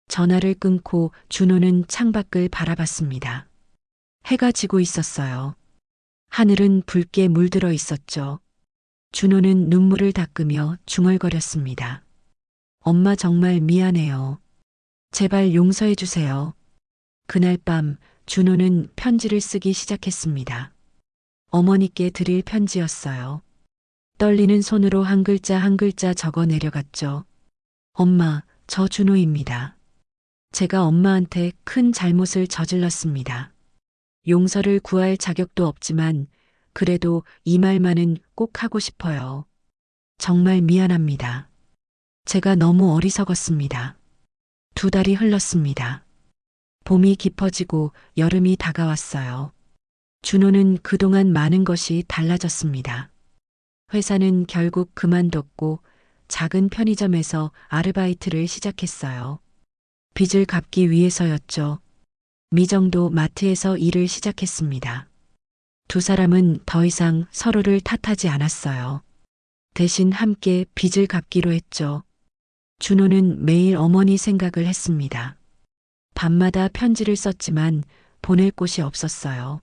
전화를 끊고 준호는 창밖을 바라봤습니다. 해가 지고 있었어요. 하늘은 붉게 물들어 있었죠. 준호는 눈물을 닦으며 중얼거렸습니다. 엄마 정말 미안해요. 제발 용서해 주세요. 그날 밤 준호는 편지를 쓰기 시작했습니다. 어머니께 드릴 편지였어요. 떨리는 손으로 한 글자 한 글자 적어 내려갔죠. 엄마, 저 준호입니다. 제가 엄마한테 큰 잘못을 저질렀습니다. 용서를 구할 자격도 없지만 그래도 이 말만은 꼭 하고 싶어요. 정말 미안합니다. 제가 너무 어리석었습니다. 2달이 흘렀습니다. 봄이 깊어지고 여름이 다가왔어요. 준호는 그동안 많은 것이 달라졌습니다. 회사는 결국 그만뒀고 작은 편의점에서 아르바이트를 시작했어요. 빚을 갚기 위해서였죠. 미정도 마트에서 일을 시작했습니다. 2 사람은 더 이상 서로를 탓하지 않았어요. 대신 함께 빚을 갚기로 했죠. 준호는 매일 어머니 생각을 했습니다. 밤마다 편지를 썼지만 보낼 곳이 없었어요.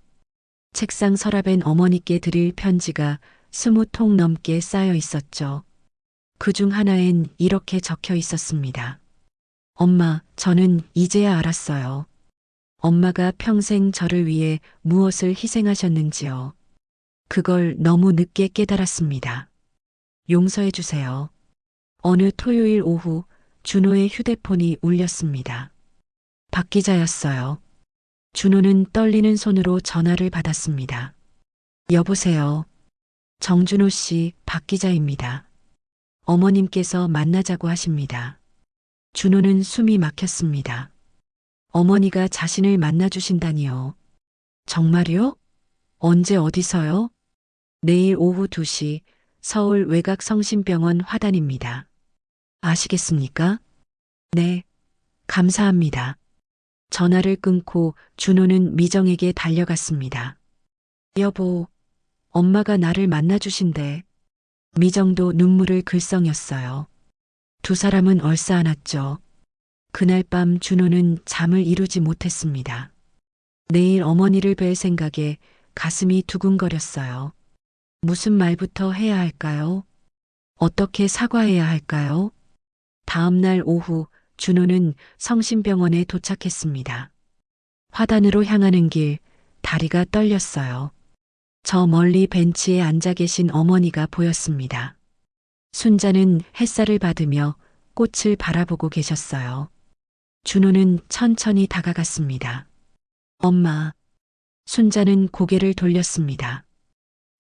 책상 서랍엔 어머니께 드릴 편지가 20통 넘게 쌓여 있었죠. 그중 하나엔 이렇게 적혀 있었습니다. 엄마, 저는 이제야 알았어요. 엄마가 평생 저를 위해 무엇을 희생하셨는지요. 그걸 너무 늦게 깨달았습니다. 용서해 주세요. 어느 토요일 오후 준호의 휴대폰이 울렸습니다. 박 기자였어요. 준호는 떨리는 손으로 전화를 받았습니다. 여보세요. 정준호 씨, 박 기자입니다. 어머님께서 만나자고 하십니다. 준호는 숨이 막혔습니다. 어머니가 자신을 만나주신다니요. 정말요? 언제 어디서요? 내일 오후 2시 서울 외곽성심병원 화단입니다. 아시겠습니까? 네, 감사합니다. 전화를 끊고 준호는 미정에게 달려갔습니다. 여보, 엄마가 나를 만나주신대. 미정도 눈물을 글썽였어요. 2 사람은 얼싸안았죠. 그날 밤 준호는 잠을 이루지 못했습니다. 내일 어머니를 뵐 생각에 가슴이 두근거렸어요. 무슨 말부터 해야 할까요? 어떻게 사과해야 할까요? 다음 날 오후 준호는 성심병원에 도착했습니다. 화단으로 향하는 길, 다리가 떨렸어요. 저 멀리 벤치에 앉아 계신 어머니가 보였습니다. 순자는 햇살을 받으며 꽃을 바라보고 계셨어요. 준호는 천천히 다가갔습니다. 엄마, 순자는 고개를 돌렸습니다.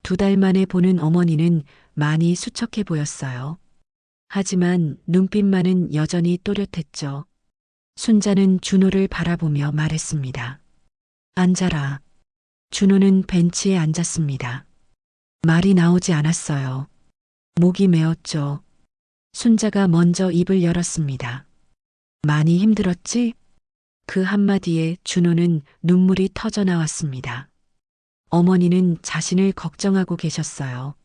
2달 만에 보는 어머니는 많이 수척해 보였어요. 하지만 눈빛만은 여전히 또렷했죠. 순자는 준호를 바라보며 말했습니다. 앉아라. 준호는 벤치에 앉았습니다. 말이 나오지 않았어요. 목이 메었죠. 순자가 먼저 입을 열었습니다. 많이 힘들었지? 그 한마디에 준호는 눈물이 터져 나왔습니다. 어머니는 자신을 걱정하고 계셨어요.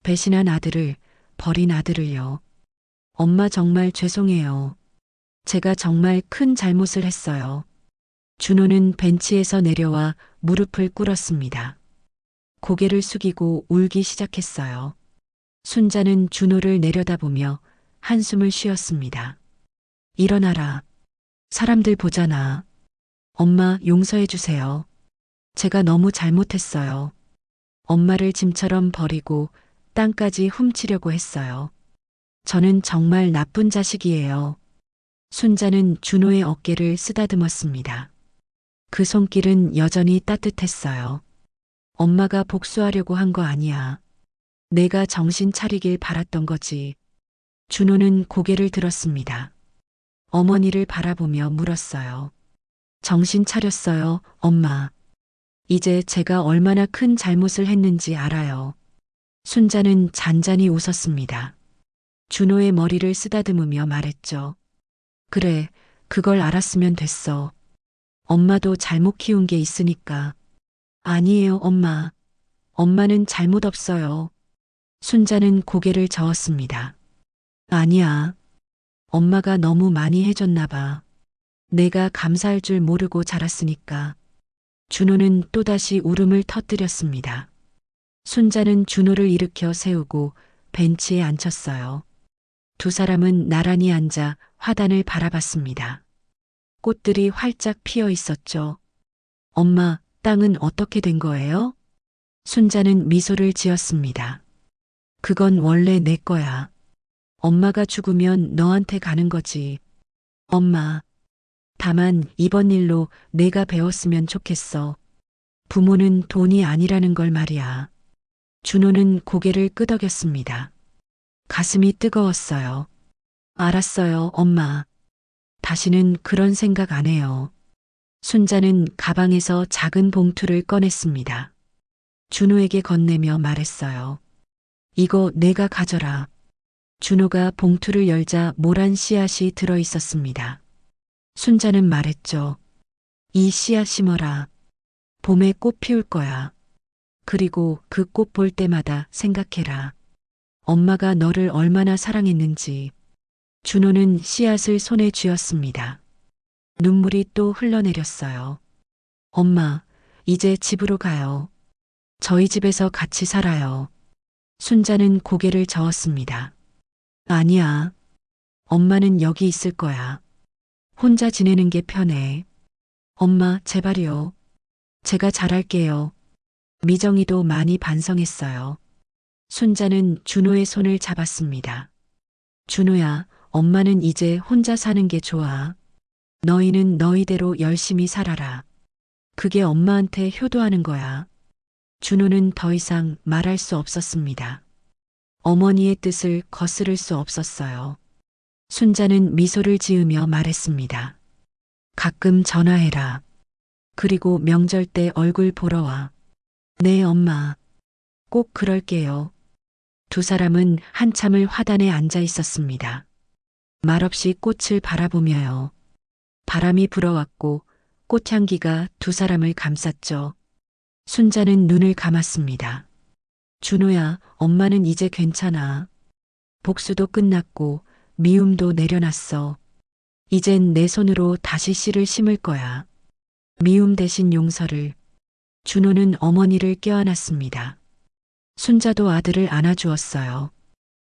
배신한 아들을, 버린 아들을요. 엄마 정말 죄송해요. 제가 정말 큰 잘못을 했어요. 준호는 벤치에서 내려와 무릎을 꿇었습니다. 고개를 숙이고 울기 시작했어요. 순자는 준호를 내려다보며 한숨을 쉬었습니다. 일어나라. 사람들 보잖아. 엄마 용서해 주세요. 제가 너무 잘못했어요. 엄마를 짐처럼 버리고 땅까지 훔치려고 했어요. 저는 정말 나쁜 자식이에요. 순자는 준호의 어깨를 쓰다듬었습니다. 그 손길은 여전히 따뜻했어요. 엄마가 복수하려고 한 거 아니야. 내가 정신 차리길 바랐던 거지. 준호는 고개를 들었습니다. 어머니를 바라보며 물었어요. 정신 차렸어요, 엄마. 이제 제가 얼마나 큰 잘못을 했는지 알아요. 순자는 잔잔히 웃었습니다. 준호의 머리를 쓰다듬으며 말했죠. 그래, 그걸 알았으면 됐어. 엄마도 잘못 키운 게 있으니까. 아니에요, 엄마. 엄마는 잘못 없어요. 순자는 고개를 저었습니다. 아니야. 엄마가 너무 많이 해줬나 봐. 내가 감사할 줄 모르고 자랐으니까. 준호는 또다시 울음을 터뜨렸습니다. 순자는 준호를 일으켜 세우고 벤치에 앉혔어요. 2사람은 나란히 앉아 화단을 바라봤습니다. 꽃들이 활짝 피어 있었죠. 엄마, 땅은 어떻게 된 거예요? 순자는 미소를 지었습니다. 그건 원래 내 거야. 엄마가 죽으면 너한테 가는 거지. 엄마. 다만 이번 일로 내가 배웠으면 좋겠어. 부모는 돈이 아니라는 걸 말이야. 준호는 고개를 끄덕였습니다. 가슴이 뜨거웠어요. 알았어요, 엄마. 다시는 그런 생각 안 해요. 순자는 가방에서 작은 봉투를 꺼냈습니다. 준호에게 건네며 말했어요. 이거 내가 가져라. 준호가 봉투를 열자 모란 씨앗이 들어 있었습니다. 순자는 말했죠. 이 씨앗 심어라. 봄에 꽃 피울 거야. 그리고 그 꽃 볼 때마다 생각해라. 엄마가 너를 얼마나 사랑했는지. 준호는 씨앗을 손에 쥐었습니다. 눈물이 또 흘러내렸어요. 엄마, 이제 집으로 가요. 저희 집에서 같이 살아요. 순자는 고개를 저었습니다. 아니야. 엄마는 여기 있을 거야. 혼자 지내는 게 편해. 엄마, 제발요. 제가 잘할게요. 미정이도 많이 반성했어요. 순자는 준호의 손을 잡았습니다. 준호야, 엄마는 이제 혼자 사는 게 좋아. 너희는 너희대로 열심히 살아라. 그게 엄마한테 효도하는 거야. 준호는 더 이상 말할 수 없었습니다. 어머니의 뜻을 거스를 수 없었어요. 순자는 미소를 지으며 말했습니다. 가끔 전화해라. 그리고 명절 때 얼굴 보러 와. 네, 엄마. 꼭 그럴게요. 2사람은 한참을 화단에 앉아 있었습니다. 말없이 꽃을 바라보며요. 바람이 불어왔고 꽃향기가 2사람을 감쌌죠. 순자는 눈을 감았습니다. 준호야, 엄마는 이제 괜찮아. 복수도 끝났고 미움도 내려놨어. 이젠 내 손으로 다시 씨를 심을 거야. 미움 대신 용서를. 준호는 어머니를 껴안았습니다. 순자도 아들을 안아주었어요.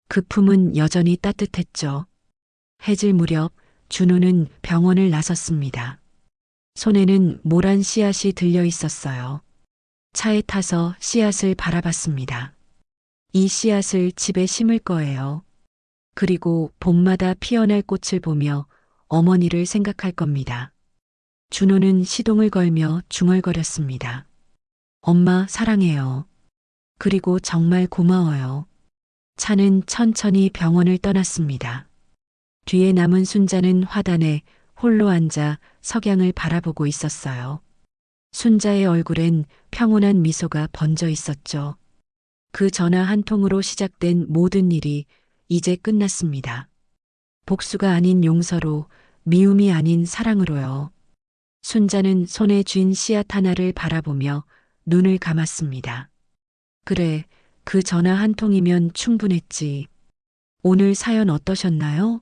그 품은 여전히 따뜻했죠. 해질 무렵 준호는 병원을 나섰습니다. 손에는 모란 씨앗이 들려 있었어요. 차에 타서 씨앗을 바라봤습니다. 이 씨앗을 집에 심을 거예요. 그리고 봄마다 피어날 꽃을 보며 어머니를 생각할 겁니다. 준호는 시동을 걸며 중얼거렸습니다. 엄마 사랑해요. 그리고 정말 고마워요. 차는 천천히 병원을 떠났습니다. 뒤에 남은 순자는 화단에 홀로 앉아 석양을 바라보고 있었어요. 순자의 얼굴엔 평온한 미소가 번져 있었죠. 그 전화 한 통으로 시작된 모든 일이 이제 끝났습니다. 복수가 아닌 용서로, 미움이 아닌 사랑으로요. 순자는 손에 쥔 씨앗 하나를 바라보며 눈을 감았습니다. 그래, 그 전화 한 통이면 충분했지. 오늘 사연 어떠셨나요?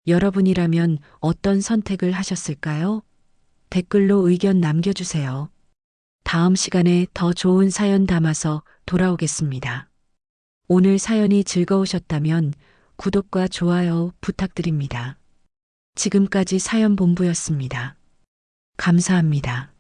여러분이라면 어떤 선택을 하셨을까요? 댓글로 의견 남겨주세요. 다음 시간에 더 좋은 사연 담아서 돌아오겠습니다. 오늘 사연이 즐거우셨다면 구독과 좋아요 부탁드립니다. 지금까지 사연본부였습니다. 감사합니다.